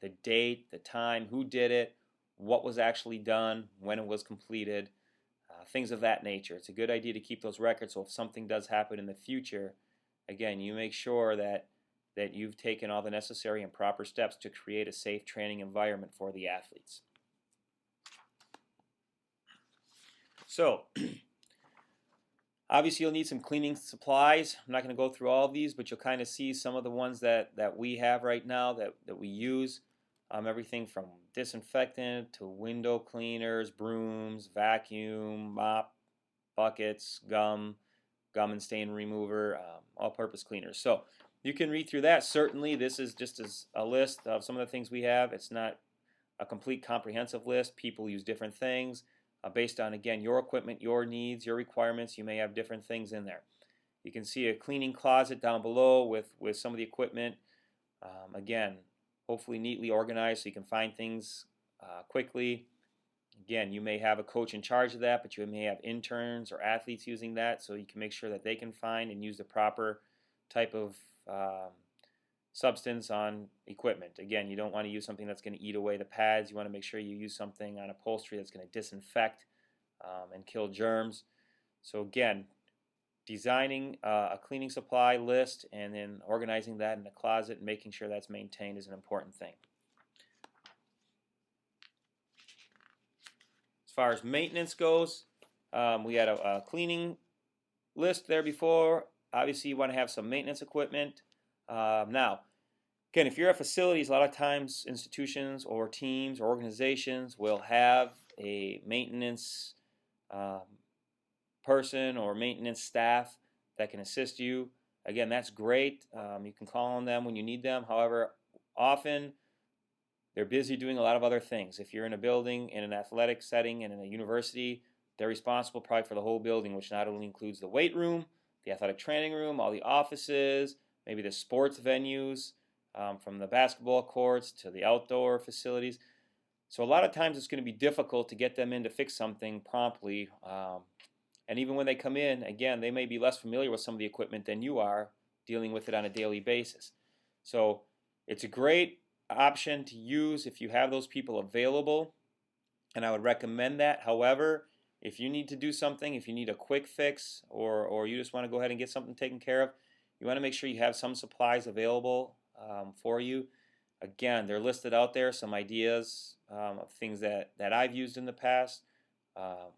the date, the time, who did it, what was actually done, when it was completed, things of that nature. It's a good idea to keep those records so if something does happen in the future, again, you make sure that you've taken all the necessary and proper steps to create a safe training environment for the athletes. So, obviously you'll need some cleaning supplies. I'm not going to go through all of these, but you'll kind of see some of the ones that we have right now that we use. Everything from disinfectant to window cleaners, brooms, vacuum, mop, buckets, gum and stain remover, all-purpose cleaners. So you can read through that. Certainly this is just as a list of some of the things we have. It's not a complete comprehensive list. People use different things based on, again, your equipment, your needs, your requirements. You may have different things in there. You can see a cleaning closet down below with some of the equipment. Again, hopefully neatly organized so you can find things quickly. Again, you may have a coach in charge of that, but you may have interns or athletes using that, so you can make sure that they can find and use the proper type of substance on equipment. Again, you don't want to use something that's going to eat away the pads. You want to make sure you use something on upholstery that's going to disinfect and kill germs. So again, designing a cleaning supply list and then organizing that in the closet and making sure that's maintained is an important thing. As far as maintenance goes, we had a cleaning list there before. Obviously you want to have some maintenance equipment. Now, again, if you're at facilities, a lot of times institutions or teams or organizations will have a maintenance person or maintenance staff that can assist you. Again, that's great. You can call on them when you need them. However, often they're busy doing a lot of other things. If you're in a building, in an athletic setting, and in a university, they're responsible probably for the whole building, which not only includes the weight room, the athletic training room, all the offices, maybe the sports venues, from the basketball courts to the outdoor facilities. So a lot of times it's going to be difficult to get them in to fix something promptly. And even when they come in, again, they may be less familiar with some of the equipment than you are, dealing with it on a daily basis. So it's a great option to use if you have those people available, and I would recommend that. However, if you need to do something, if you need a quick fix, or you just want to go ahead and get something taken care of, you want to make sure you have some supplies available for you. Again, they're listed out there, some ideas of things that I've used in the past,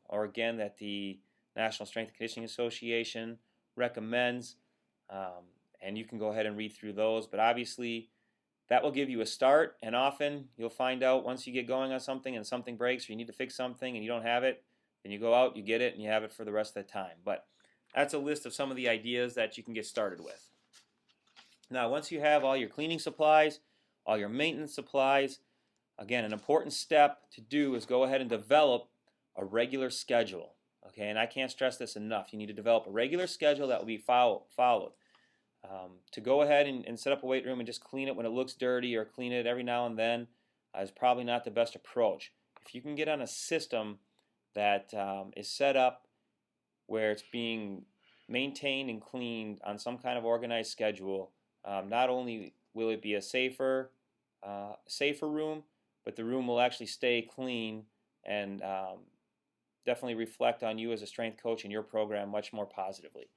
or again that the National Strength and Conditioning Association recommends, and you can go ahead and read through those. But obviously that will give you a start, and often you'll find out once you get going on something and something breaks or you need to fix something and you don't have it, then you go out, you get it, and you have it for the rest of the time. But that's a list of some of the ideas that you can get started with. Now, once you have all your cleaning supplies, all your maintenance supplies, again, an important step to do is go ahead and develop a regular schedule. Okay, and I can't stress this enough. You need to develop a regular schedule that will be followed. To go ahead and set up a weight room and just clean it when it looks dirty or clean it every now and then is probably not the best approach. If you can get on a system that is set up where it's being maintained and cleaned on some kind of organized schedule, not only will it be a safer room, but the room will actually stay clean and definitely reflect on you as a strength coach and your program much more positively.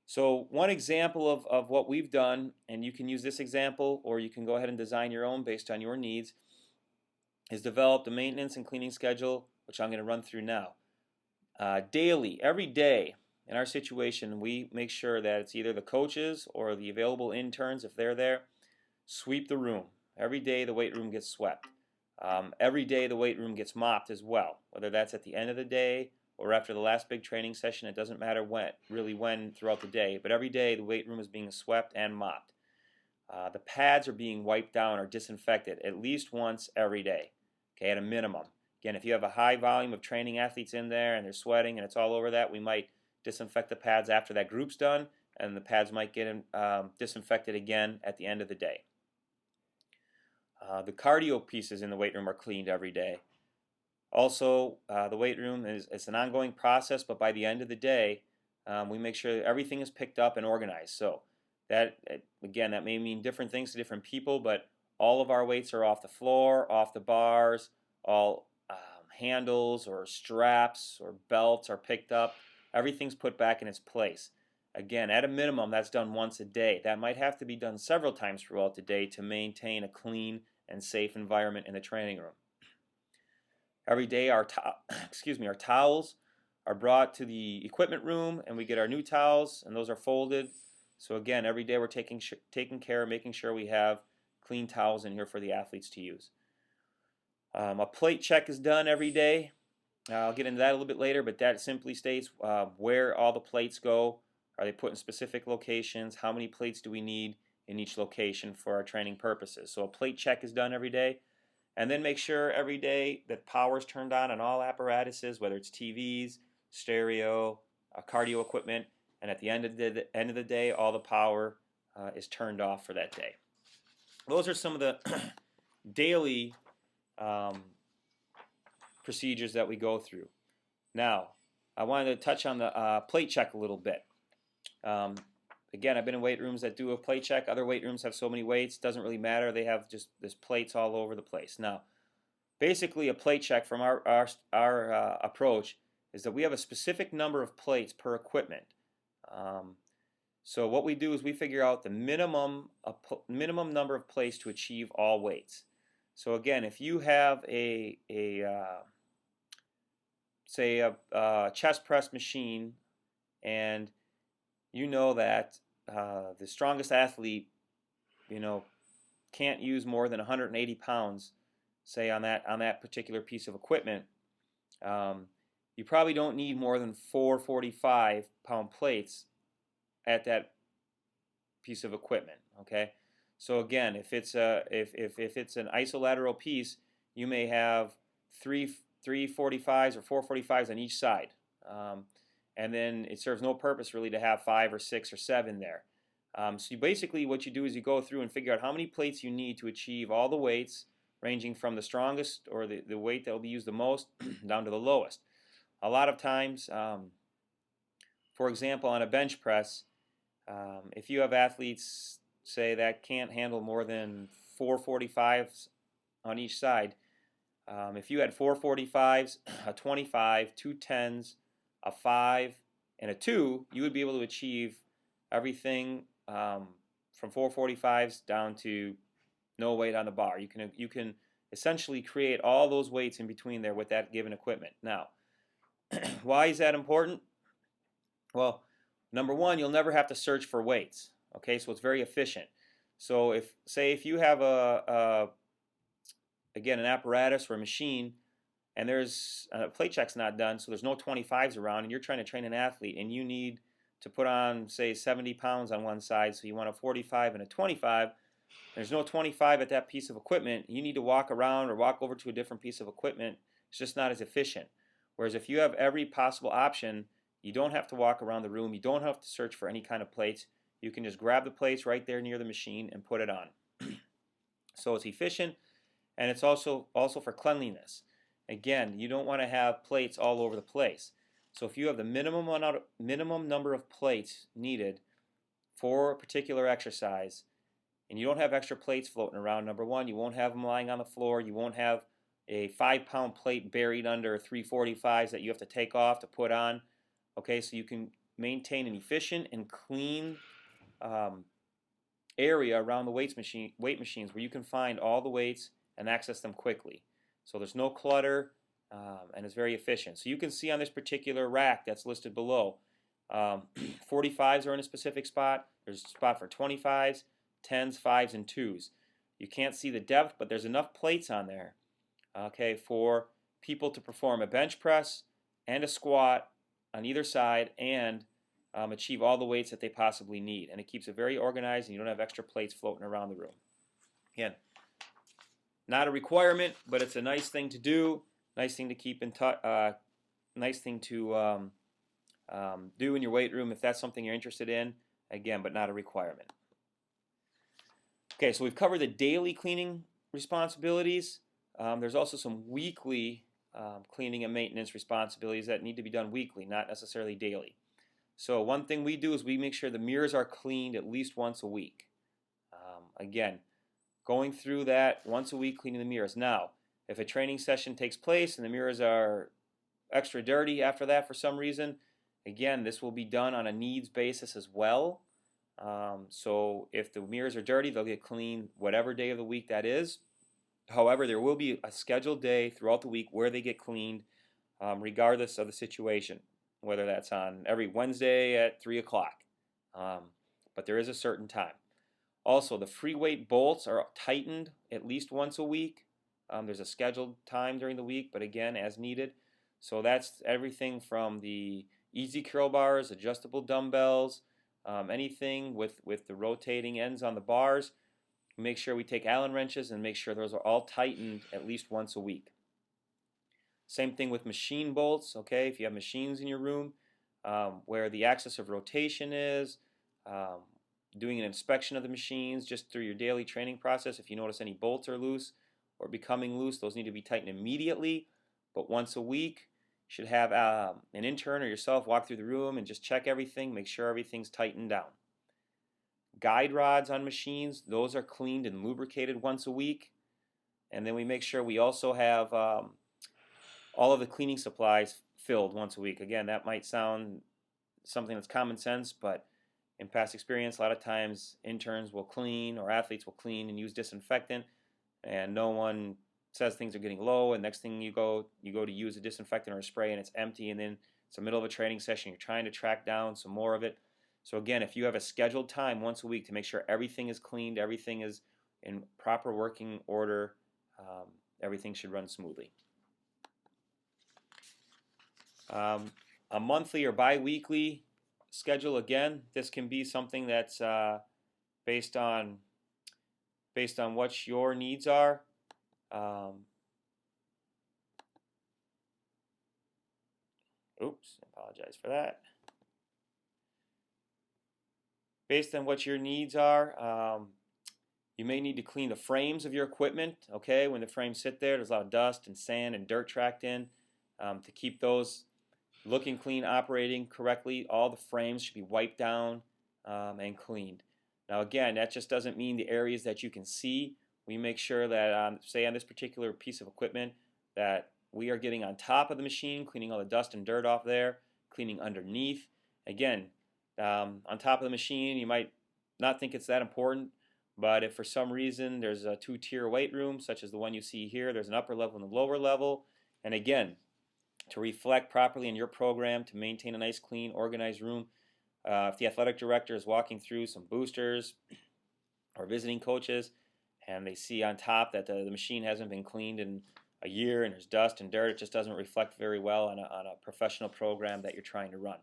So one example of what we've done, and you can use this example or you can go ahead and design your own based on your needs, is develop a maintenance and cleaning schedule, which I'm going to run through now. Daily, every day in our situation, we make sure that it's either the coaches or the available interns, if they're there, sweep the room. Every day the weight room gets swept. Every day the weight room gets mopped as well, whether that's at the end of the day or after the last big training session. It doesn't matter when throughout the day, but every day the weight room is being swept and mopped. The pads are being wiped down or disinfected at least once every day, okay, at a minimum. Again, if you have a high volume of training athletes in there and they're sweating and it's all over that, we might disinfect the pads after that group's done, and the pads might get disinfected again at the end of the day. The cardio pieces in the weight room are cleaned every day. Also, the weight room it's an ongoing process, but by the end of the day, we make sure that everything is picked up and organized. So that, again, that may mean different things to different people, but all of our weights are off the floor, off the bars, all handles or straps or belts are picked up. Everything's put back in its place. Again, at a minimum, that's done once a day. That might have to be done several times throughout the day to maintain a clean and safe environment in the training room. Every day, our towels are brought to the equipment room, and we get our new towels, and those are folded. So again, every day we're taking care of making sure we have clean towels in here for the athletes to use. A plate check is done every day. I'll get into that a little bit later, but that simply states where all the plates go. Are they put in specific locations? How many plates do we need in each location for our training purposes? So a plate check is done every day. And then make sure every day that power is turned on all apparatuses, whether it's TVs, stereo, cardio equipment, and at the end of the day, all the power is turned off for that day. Those are some of the daily procedures that we go through. Now, I wanted to touch on the plate check a little bit. Again, I've been in weight rooms that do a plate check. Other weight rooms have so many weights, doesn't really matter. They have just this plates all over the place. Now, basically a plate check from our approach is that we have a specific number of plates per equipment. So what we do is we figure out the minimum number of plates to achieve all weights. So again, if you have say a chest press machine, and you know that the strongest athlete, can't use more than 180 pounds, say on that particular piece of equipment, you probably don't need more than 4 45-pound plates at that piece of equipment. Okay, so again, if it's an isolateral piece, you may have three 45s or 4 45s on each side. And then it serves no purpose really to have 5 or 6 or 7 there. So basically what you do is you go through and figure out how many plates you need to achieve all the weights, ranging from the strongest or the weight that will be used the most down to the lowest. A lot of times, for example, on a bench press, if you have athletes, say, that can't handle more than 4 45s on each side, if you had 4 45s, a 25, 2 10s, a 5, and a 2, you would be able to achieve everything from 4 45s down to no weight on the bar. You can essentially create all those weights in between there with that given equipment. Now, why is that important? Well, number one, you'll never have to search for weights. Okay, so it's very efficient. So if you have again, an apparatus or a machine, and there's a plate check's not done, so there's no 25s around, and you're trying to train an athlete, and you need to put on, say, 70 pounds on one side, so you want a 45 and a 25. There's no 25 at that piece of equipment. You need to walk around or walk over to a different piece of equipment. It's just not as efficient. Whereas if you have every possible option, you don't have to walk around the room. You don't have to search for any kind of plates. You can just grab the plates right there near the machine and put it on. So it's efficient, and it's also for cleanliness. Again, you don't want to have plates all over the place. So if you have the minimum number of plates needed for a particular exercise, and you don't have extra plates floating around, number one, you won't have them lying on the floor. You won't have a 5-pound plate buried under 3 45s that you have to take off to put on. Okay, so you can maintain an efficient and clean area around the weight machines where you can find all the weights and access them quickly. So there's no clutter, and it's very efficient. So you can see on this particular rack that's listed below, 45s are in a specific spot. There's a spot for 25s, 10s, 5s, and 2s. You can't see the depth, but there's enough plates on there, okay, for people to perform a bench press and a squat on either side and achieve all the weights that they possibly need. And it keeps it very organized, and you don't have extra plates floating around the room. Again, not a requirement, but it's a nice thing to do, nice thing to keep in touch, nice thing to do in your weight room if that's something you're interested in. Again, but not a requirement. Okay, so we've covered the daily cleaning responsibilities, there's also some weekly cleaning and maintenance responsibilities that need to be done weekly, not necessarily daily. So one thing we do is we make sure the mirrors are cleaned at least once a week. Again, going through that once a week, cleaning the mirrors. Now, if a training session takes place and the mirrors are extra dirty after that for some reason, again, this will be done on a needs basis as well. So if the mirrors are dirty, they'll get cleaned whatever day of the week that is. However, there will be a scheduled day throughout the week where they get cleaned, regardless of the situation, whether that's on every Wednesday at 3 o'clock. But there is a certain time. Also, the free weight bolts are tightened at least once a week. There's a scheduled time during the week, but again, as needed. So that's everything from the easy curl bars, adjustable dumbbells, anything with the rotating ends on the bars. Make sure we take Allen wrenches and make sure those are all tightened at least once a week. Same thing with machine bolts, okay? If you have machines in your room where the axis of rotation is, doing an inspection of the machines just through your daily training process. If you notice any bolts are loose or becoming loose, those need to be tightened immediately. But once a week, you should have an intern or yourself walk through the room and just check everything, make sure everything's tightened down. Guide rods on machines, those are cleaned and lubricated once a week. And then we make sure we also have all of the cleaning supplies filled once a week. Again, that might sound something that's common sense, but in past experience, a lot of times interns will clean or athletes will clean and use disinfectant, and no one says things are getting low, and next thing you go to use a disinfectant or a spray and it's empty, and then it's the middle of a training session, you're trying to track down some more of it. So again, if you have a scheduled time once a week to make sure everything is cleaned, everything is in proper working order, everything should run smoothly. A monthly or bi-weekly schedule, again, this can be something that's based on what your needs are. Oops, apologize for that. Based on what your needs are, you may need to clean the frames of your equipment. Okay, when the frames sit there, there's a lot of dust and sand and dirt tracked in. To keep those looking clean, operating correctly, all the frames should be wiped down and cleaned. Now again, that just doesn't mean the areas that you can see. We make sure that, say on this particular piece of equipment, that we are getting on top of the machine, cleaning all the dust and dirt off there, cleaning underneath. Again, on top of the machine, you might not think it's that important, but if for some reason there's a two-tier weight room, such as the one you see here, there's an upper level and a lower level, and again, to reflect properly in your program, to maintain a nice, clean, organized room. If the athletic director is walking through some boosters or visiting coaches and they see on top that the machine hasn't been cleaned in a year and there's dust and dirt, it just doesn't reflect very well on a professional program that you're trying to run.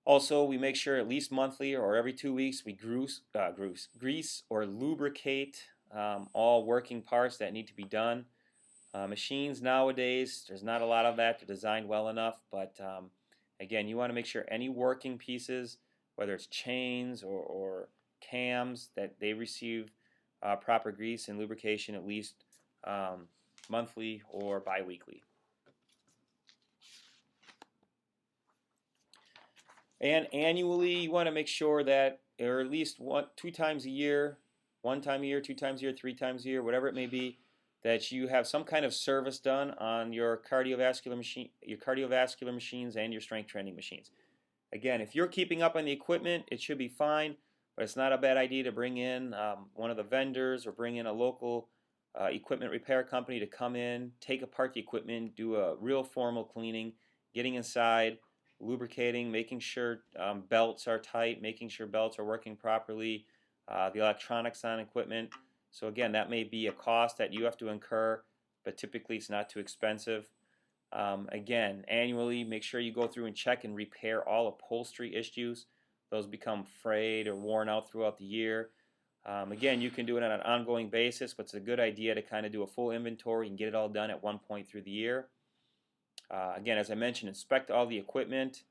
Also, we make sure at least monthly or every 2 weeks we grease or lubricate all working parts that need to be done. Machines nowadays, there's not a lot of that. They're designed well enough, but again, you want to make sure any working pieces, whether it's chains or cams, that they receive proper grease and lubrication at least monthly or bi-weekly. And annually, you want to make sure that, or at least two times a year, 1 time a year, 2 times a year, 3 times a year, whatever it may be, that you have some kind of service done on your cardiovascular machines and your strength training machines. Again, if you're keeping up on the equipment, it should be fine, but it's not a bad idea to bring in one of the vendors or bring in a local equipment repair company to come in, take apart the equipment, do a real formal cleaning, getting inside, lubricating, making sure belts are tight, making sure belts are working properly, the electronics on equipment. So again, that may be a cost that you have to incur, but typically it's not too expensive. Again, annually, make sure you go through and check and repair all upholstery issues. Those become frayed or worn out throughout the year. Again, you can do it on an ongoing basis, but it's a good idea to kind of do a full inventory and get it all done at one point through the year. Again, as I mentioned, inspect all the equipment.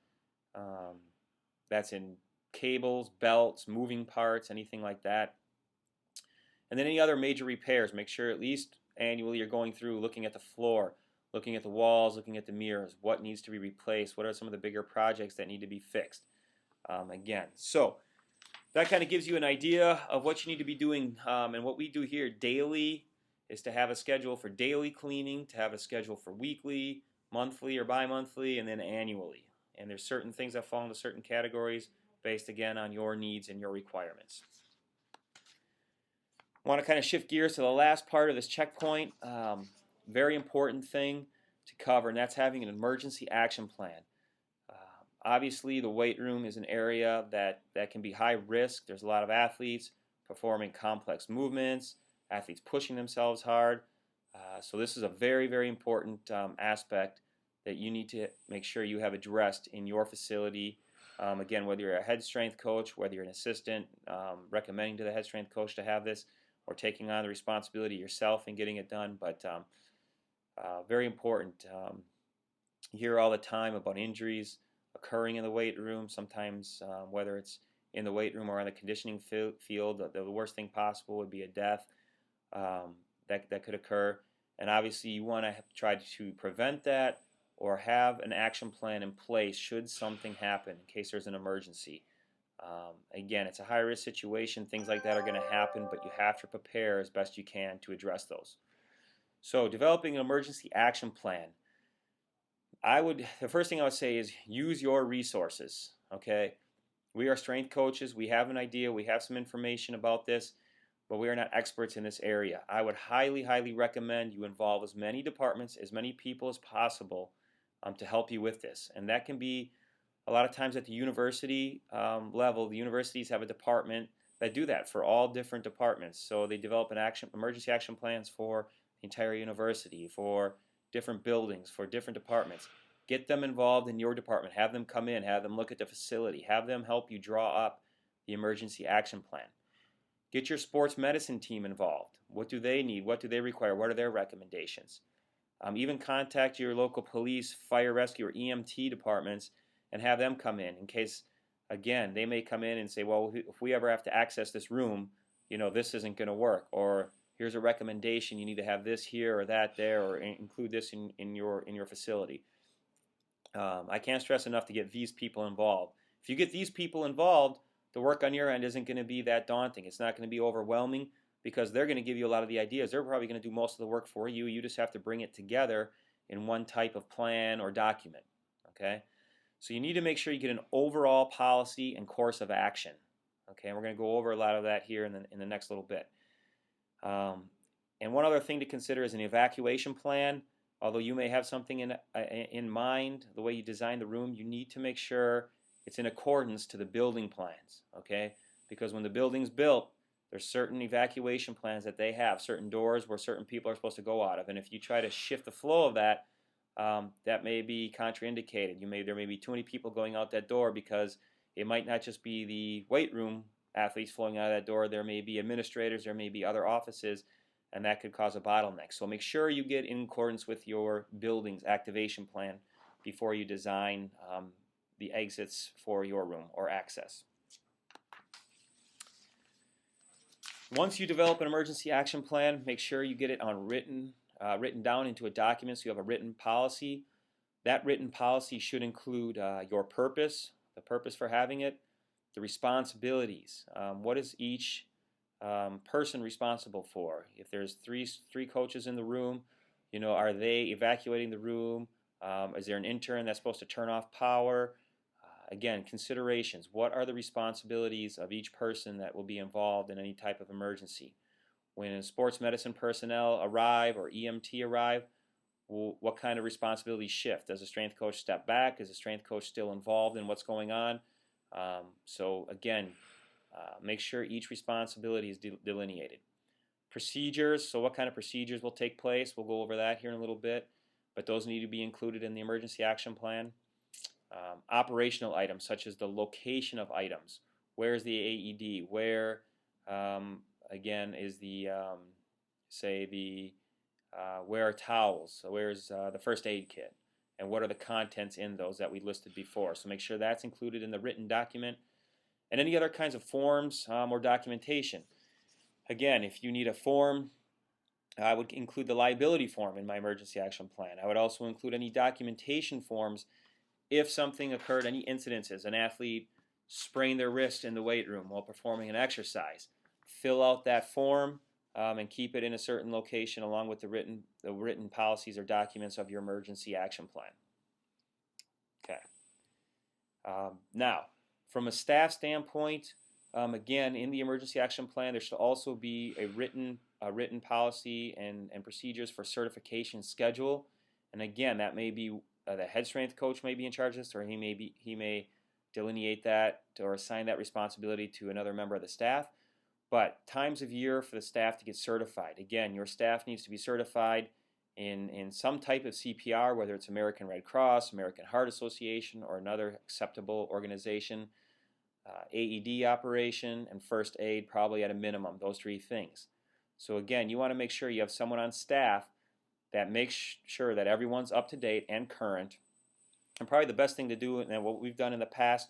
That's in cables, belts, moving parts, anything like that. And then any other major repairs, make sure at least annually you're going through, looking at the floor, looking at the walls, looking at the mirrors, what needs to be replaced, what are some of the bigger projects that need to be fixed. Again, so that kind of gives you an idea of what you need to be doing. And what we do here daily is to have a schedule for daily cleaning, to have a schedule for weekly, monthly or bi-monthly, and then annually. And there's certain things that fall into certain categories based, again, on your needs and your requirements. I want to kind of shift gears to the last part of this checkpoint. Very important thing to cover, and that's having an emergency action plan. Obviously, the weight room is an area that can be high risk. There's a lot of athletes performing complex movements, athletes pushing themselves hard. So this is a very, very important aspect that you need to make sure you have addressed in your facility. Again, whether you're a head strength coach, whether you're an assistant, recommending to the head strength coach to have this, or taking on the responsibility yourself and getting it done. But very important. You hear all the time about injuries occurring in the weight room. Sometimes, whether it's in the weight room or on the conditioning field, the worst thing possible would be a death that could occur. And obviously, you want to try to prevent that or have an action plan in place should something happen in case there's an emergency. Again, it's a high-risk situation. Things like that are going to happen, but you have to prepare as best you can to address those. So, developing an emergency action plan. The first thing I would say is use your resources, okay? We are strength coaches. We have an idea. We have some information about this, but we are not experts in this area. I would highly, highly recommend you involve as many departments, as many people as possible to help you with this. And that can be a lot of times at the university level. The universities have a department that do that for all different departments. So they develop emergency action plans for the entire university, for different buildings, for different departments. Get them involved in your department. Have them come in. Have them look at the facility. Have them help you draw up the emergency action plan. Get your sports medicine team involved. What do they need? What do they require? What are their recommendations? Even contact your local police, fire rescue, or EMT departments and have them come in case, again, they may come in and say, well, if we ever have to access this room, this isn't going to work. Or here's a recommendation, you need to have this here or that there, or include this in your facility. I can't stress enough to get these people involved. If you get these people involved, the work on your end isn't going to be that daunting. It's not going to be overwhelming because they're going to give you a lot of the ideas. They're probably going to do most of the work for you. You just have to bring it together in one type of plan or document. Okay? So you need to make sure you get an overall policy and course of action. Okay, and we're going to go over a lot of that here in the next little bit. And one other thing to consider is an evacuation plan. Although you may have something in mind, the way you design the room, you need to make sure it's in accordance to the building plans, okay? Because when the building's built, there's certain evacuation plans that they have, certain doors where certain people are supposed to go out of. And if you try to shift the flow of that, that may be contraindicated. There may be too many people going out that door because it might not just be the weight room athletes flowing out of that door. There may be administrators, there may be other offices, and that could cause a bottleneck. So make sure you get in accordance with your building's activation plan before you design the exits for your room or access. Once you develop an emergency action plan, make sure you get it on written down into a document so you have a written policy. That written policy should include your purpose, the purpose for having it, the responsibilities. What is each person responsible for? If there's three coaches in the room, are they evacuating the room? Is there an intern that's supposed to turn off power? Again, considerations. What are the responsibilities of each person that will be involved in any type of emergency? When sports medicine personnel arrive or EMT arrive, what kind of responsibilities shift? Does a strength coach step back? Is the strength coach still involved in what's going on? So again, make sure each responsibility is delineated. Procedures, so what kind of procedures will take place? We'll go over that here in a little bit, but those need to be included in the emergency action plan. Operational items, such as the location of items. Where's the AED? Where, again, is where are towels? So where's the first aid kit? And what are the contents in those that we listed before? So make sure that's included in the written document. And any other kinds of forms or documentation. Again, if you need a form, I would include the liability form in my emergency action plan. I would also include any documentation forms if something occurred, any incidences, an athlete sprained their wrist in the weight room while performing an exercise. Fill out that form and keep it in a certain location along with the written policies or documents of your emergency action plan. Okay. Now, from a staff standpoint, again, in the emergency action plan, there should also be a written policy and procedures for certification schedule. And again, that may be the head strength coach may be in charge of this, or he may delineate that or assign that responsibility to another member of the staff. But times of year for the staff to get certified. Again, your staff needs to be certified in some type of CPR, whether it's American Red Cross, American Heart Association, or another acceptable organization, AED operation, and first aid, probably at a minimum, those three things. So again, you want to make sure you have someone on staff that makes sure that everyone's up to date and current. And probably the best thing to do, and what we've done in the past,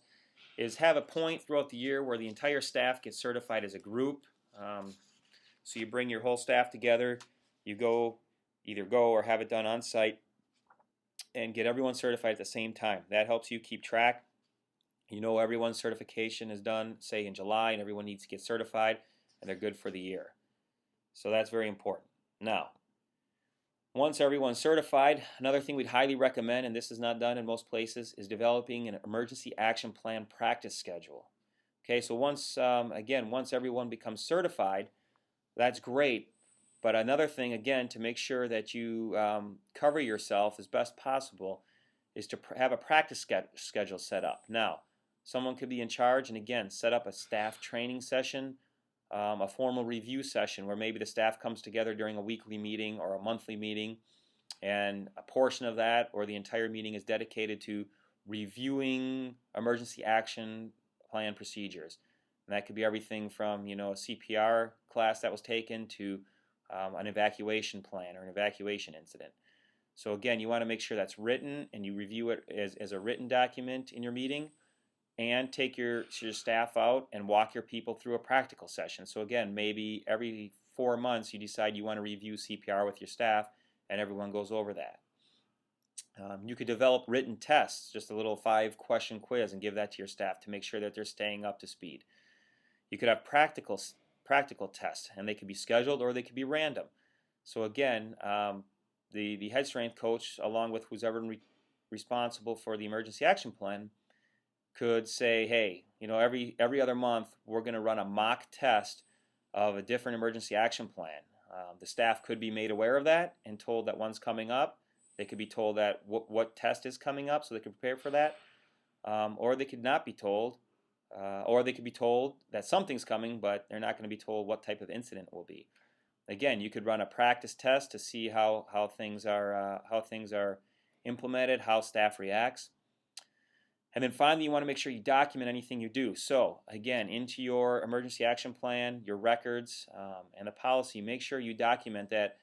is have a point throughout the year where the entire staff gets certified as a group. So you bring your whole staff together, you either go or have it done on site and get everyone certified at the same time. That helps you keep track. You know everyone's certification is done, say in July, and everyone needs to get certified, and they're good for the year. So that's very important. Now, once everyone's certified, another thing we'd highly recommend, and this is not done in most places, is developing an emergency action plan practice schedule. Okay, so once everyone becomes certified, that's great. But another thing, again, to make sure that you cover yourself as best possible is to have a practice schedule set up. Now, someone could be in charge and, again, set up a staff training session, a formal review session where maybe the staff comes together during a weekly meeting or a monthly meeting, and a portion of that or the entire meeting is dedicated to reviewing emergency action plan procedures. And that could be everything from, a CPR class that was taken to an evacuation plan or an evacuation incident. So again, you want to make sure that's written and you review it as a written document in your meeting, and take your staff out and walk your people through a practical session. So again, maybe every 4 months you decide you want to review CPR with your staff and everyone goes over that. You could develop written tests, just a little 5-question quiz, and give that to your staff to make sure that they're staying up to speed. You could have practical tests, and they could be scheduled or they could be random. So again, the head strength coach, along with who's ever responsible for the emergency action plan, could say, hey, every other month we're going to run a mock test of a different emergency action plan. The staff could be made aware of that and told that one's coming up. They could be told that what test is coming up so they can prepare for that. Or they could not be told, or they could be told that something's coming, but they're not going to be told what type of incident it will be. Again, you could run a practice test to see how things are implemented, how staff reacts. And then finally, you want to make sure you document anything you do. So again, into your emergency action plan, your records, and the policy, make sure you document that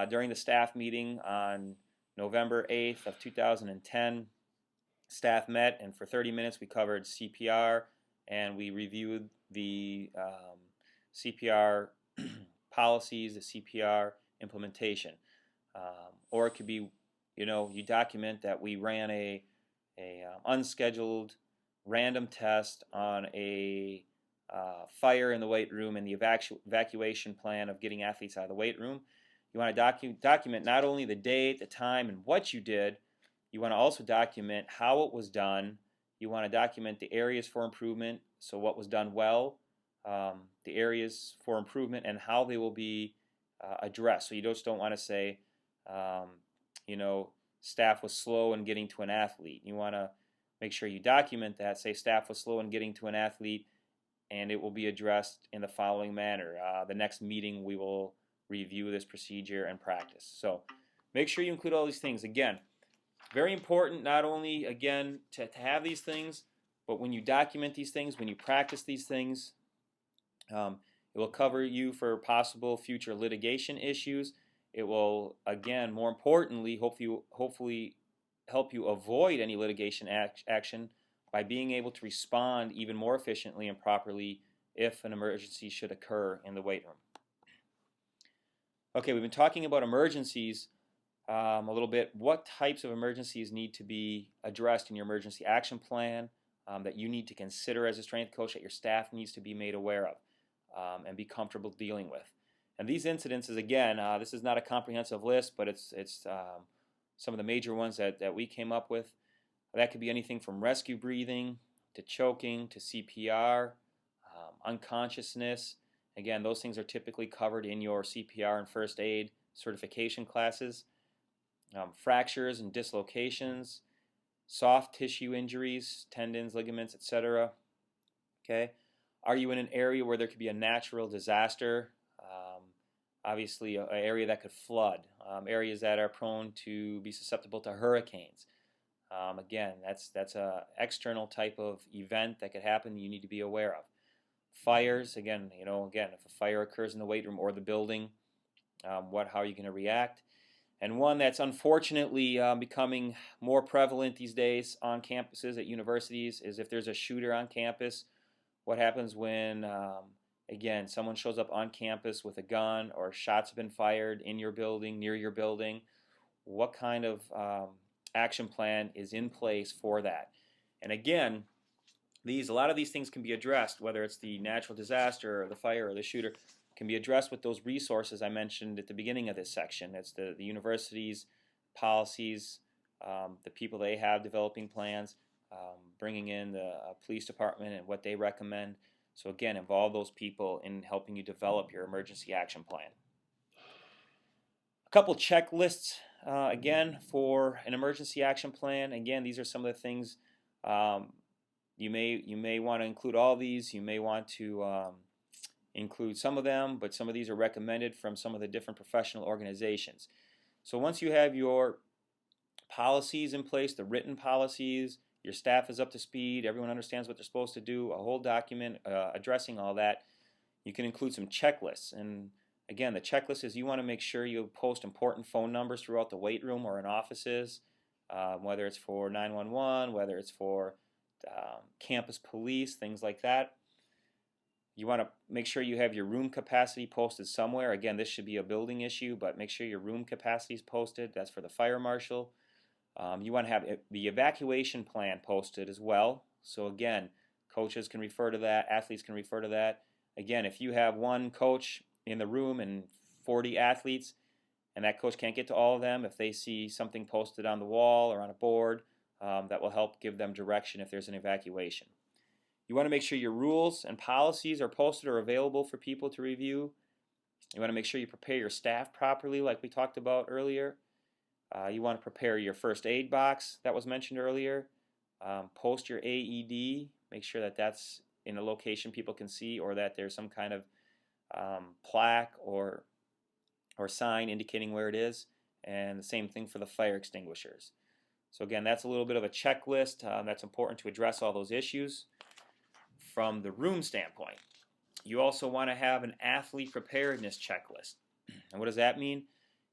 during the staff meeting on November 8th of 2010, staff met, and for 30 minutes we covered CPR, and we reviewed the CPR policies, the CPR implementation. Or it could be, you document that we ran a unscheduled random test on a fire in the weight room and the evacuation plan of getting athletes out of the weight room. You want to document not only the date, the time, and what you did. You want to also document how it was done. You want to document the areas for improvement, so what was done well, the areas for improvement, and how they will be addressed. So you just don't want to say, staff was slow in getting to an athlete. You want to make sure you document that. Say staff was slow in getting to an athlete, and it will be addressed in the following manner. The next meeting we will review this procedure and practice. So make sure you include all these things. Again, very important not only, again, to have these things, but when you document these things, when you practice these things, it will cover you for possible future litigation issues. It will, again, more importantly, hopefully help you avoid any litigation action by being able to respond even more efficiently and properly if an emergency should occur in the weight room. Okay, we've been talking about emergencies a little bit. What types of emergencies need to be addressed in your emergency action plan that you need to consider as a strength coach, that your staff needs to be made aware of and be comfortable dealing with? And these incidences, again, this is not a comprehensive list, but it's some of the major ones that we came up with. That could be anything from rescue breathing to choking to CPR, unconsciousness. Again, those things are typically covered in your CPR and first aid certification classes. Fractures and dislocations, soft tissue injuries, tendons, ligaments, etc. Okay, are you in an area where there could be a natural disaster? Obviously, an area that could flood, areas that are prone to be susceptible to hurricanes. Again, that's an external type of event that could happen you need to be aware of. Fires, again, if a fire occurs in the weight room or the building, how are you going to react? And one that's unfortunately becoming more prevalent these days on campuses at universities is if there's a shooter on campus. What happens when, again, someone shows up on campus with a gun or shots have been fired in your building, near your building? What kind of action plan is in place for that? And again, a lot of these things can be addressed, whether it's the natural disaster or the fire or the shooter, can be addressed with those resources I mentioned at the beginning of this section. It's the universities, policies, the people they have developing plans, bringing in the police department and what they recommend. So again, involve those people in helping you develop your emergency action plan. A couple checklists, again, for an emergency action plan. Again, these are some of the things you may want to include all these. You may want to include some of them, but some of these are recommended from some of the different professional organizations. So once you have your policies in place, the written policies, your staff is up to speed, everyone understands what they're supposed to do, a whole document addressing all that, you can include some checklists. And again, the checklist is you want to make sure you post important phone numbers throughout the weight room or in offices, whether it's for 911, whether it's for campus police, things like that. You want to make sure you have your room capacity posted somewhere. Again, this should be a building issue, but make sure your room capacity is posted. That's for the fire marshal. You want to have the evacuation plan posted as well. So again, coaches can refer to that, athletes can refer to that. Again, if you have one coach in the room and 40 athletes, and that coach can't get to all of them, if they see something posted on the wall or on a board, that will help give them direction if there's an evacuation. You want to make sure your rules and policies are posted or available for people to review. You want to make sure you prepare your staff properly, like we talked about earlier. You want to prepare your first aid box that was mentioned earlier. Post your AED. Make sure that that's in a location people can see, or that there's some kind of plaque or sign indicating where it is. And the same thing for the fire extinguishers. So again, that's a little bit of a checklist. That's important to address all those issues. From the room standpoint, you also want to have an athlete preparedness checklist. And what does that mean?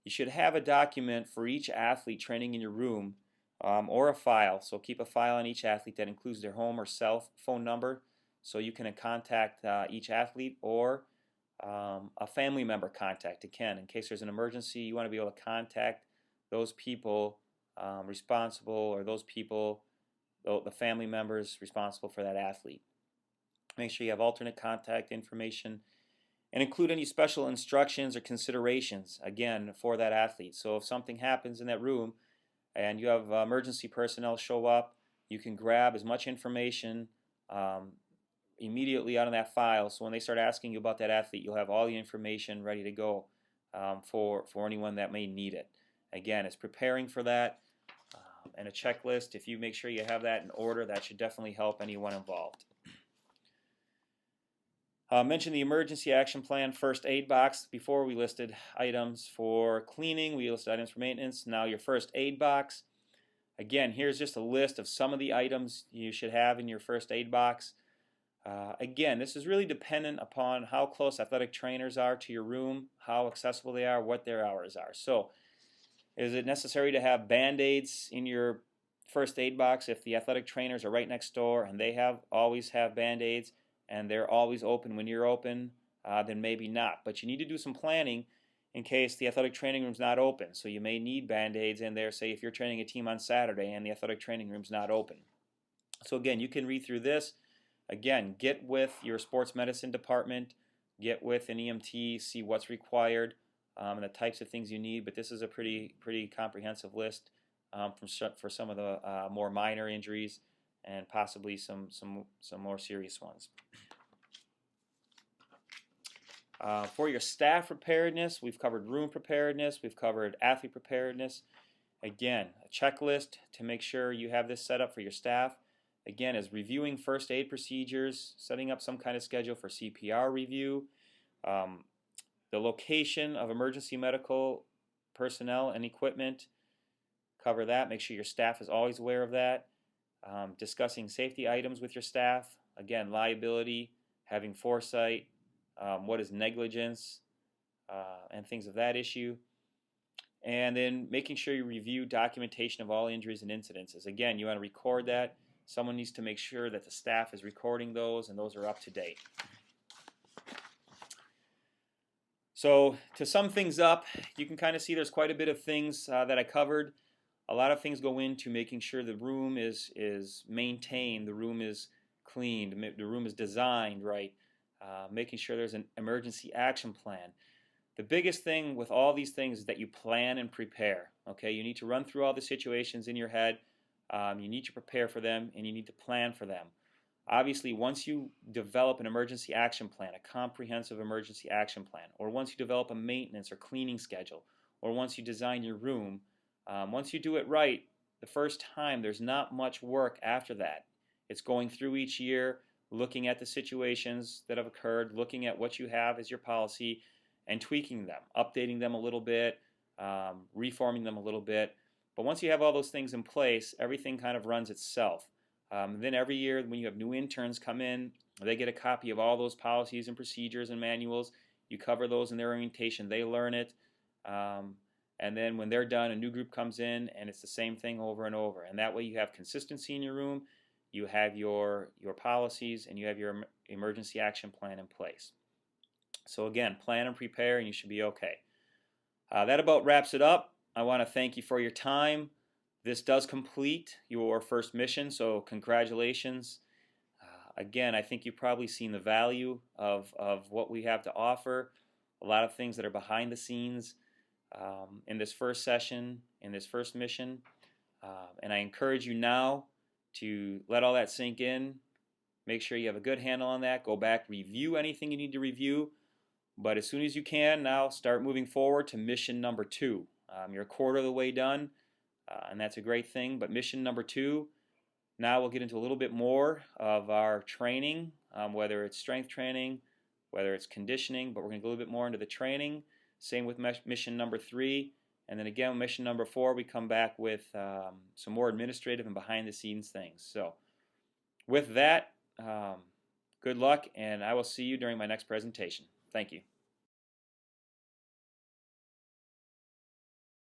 You should have a document for each athlete training in your room, or a file. So keep a file on each athlete that includes their home or cell phone number, so you can contact each athlete, or a family member contact. Again, in case there's an emergency, you want to be able to contact those people responsible, or those people, the family members responsible for that athlete. Make sure you have alternate contact information, and include any special instructions or considerations, again, for that athlete. So if something happens in that room and you have emergency personnel show up, you can grab as much information immediately out of that file, so when they start asking you about that athlete, you'll have all the information ready to go for anyone that may need it. Again, it's preparing for that, and a checklist. If you make sure you have that in order, that should definitely help anyone involved. Mentioned the emergency action plan first aid box. Before, we listed items for cleaning, we listed items for maintenance. Now your first aid box. Again, here's just a list of some of the items you should have in your first aid box. Again, this is really dependent upon how close athletic trainers are to your room, how accessible they are, what their hours are. So, is it necessary to have Band-Aids in your first aid box if the athletic trainers are right next door and they always have Band-Aids, and they're always open when you're open, then maybe not. But you need to do some planning in case the athletic training room's not open. So you may need Band-Aids in there, say if you're training a team on Saturday and the athletic training room's not open. So again, you can read through this. Again, get with your sports medicine department, get with an EMT, see what's required, and the types of things you need. But this is a pretty comprehensive list for some of the more minor injuries and possibly some more serious ones. For your staff preparedness, we've covered room preparedness, we've covered athlete preparedness. Again, a checklist to make sure you have this set up for your staff. Again, is reviewing first aid procedures, setting up some kind of schedule for CPR review, the location of emergency medical personnel and equipment, cover that, make sure your staff is always aware of that, discussing safety items with your staff, again, liability, having foresight, what is negligence, and things of that issue. And then making sure you review documentation of all injuries and incidences. Again, you want to record that. Someone needs to make sure that the staff is recording those and those are up to date. So to sum things up, you can kind of see there's quite a bit of things that I covered. A lot of things go into making sure the room is maintained, the room is cleaned, the room is designed right, making sure there's an emergency action plan. The biggest thing with all these things is that you plan and prepare. Okay, you need to run through all the situations in your head. You need to prepare for them, and you need to plan for them. Obviously, once you develop an emergency action plan, a comprehensive emergency action plan, or once you develop a maintenance or cleaning schedule, or once you design your room, once you do it right the first time, there's not much work after that. It's going through each year, looking at the situations that have occurred, looking at what you have as your policy, and tweaking them, updating them a little bit, reforming them a little bit. But once you have all those things in place, everything kind of runs itself. Then every year when you have new interns come in, they get a copy of all those policies and procedures and manuals. You cover those in their orientation. They learn it. And then when they're done, a new group comes in, and it's the same thing over and over. And that way you have consistency in your room, you have your policies, and you have your emergency action plan in place. So again, plan and prepare, and you should be okay. That about wraps it up. I want to thank you for your time. This does complete your first mission, so congratulations. Again, I think you've probably seen the value of what we have to offer, a lot of things that are behind the scenes in this first session, in this first mission. And I encourage you now to let all that sink in. Make sure you have a good handle on that. Go back, review anything you need to review. But as soon as you can, now start moving forward to mission number 2. You're a quarter of the way done, and that's a great thing. But mission number 2, now we'll get into a little bit more of our training, whether it's strength training, whether it's conditioning, but we're going to go a little bit more into the training. Same with mission number 3. And then again, mission number 4, we come back with some more administrative and behind-the-scenes things. So with that, good luck, and I will see you during my next presentation. Thank you.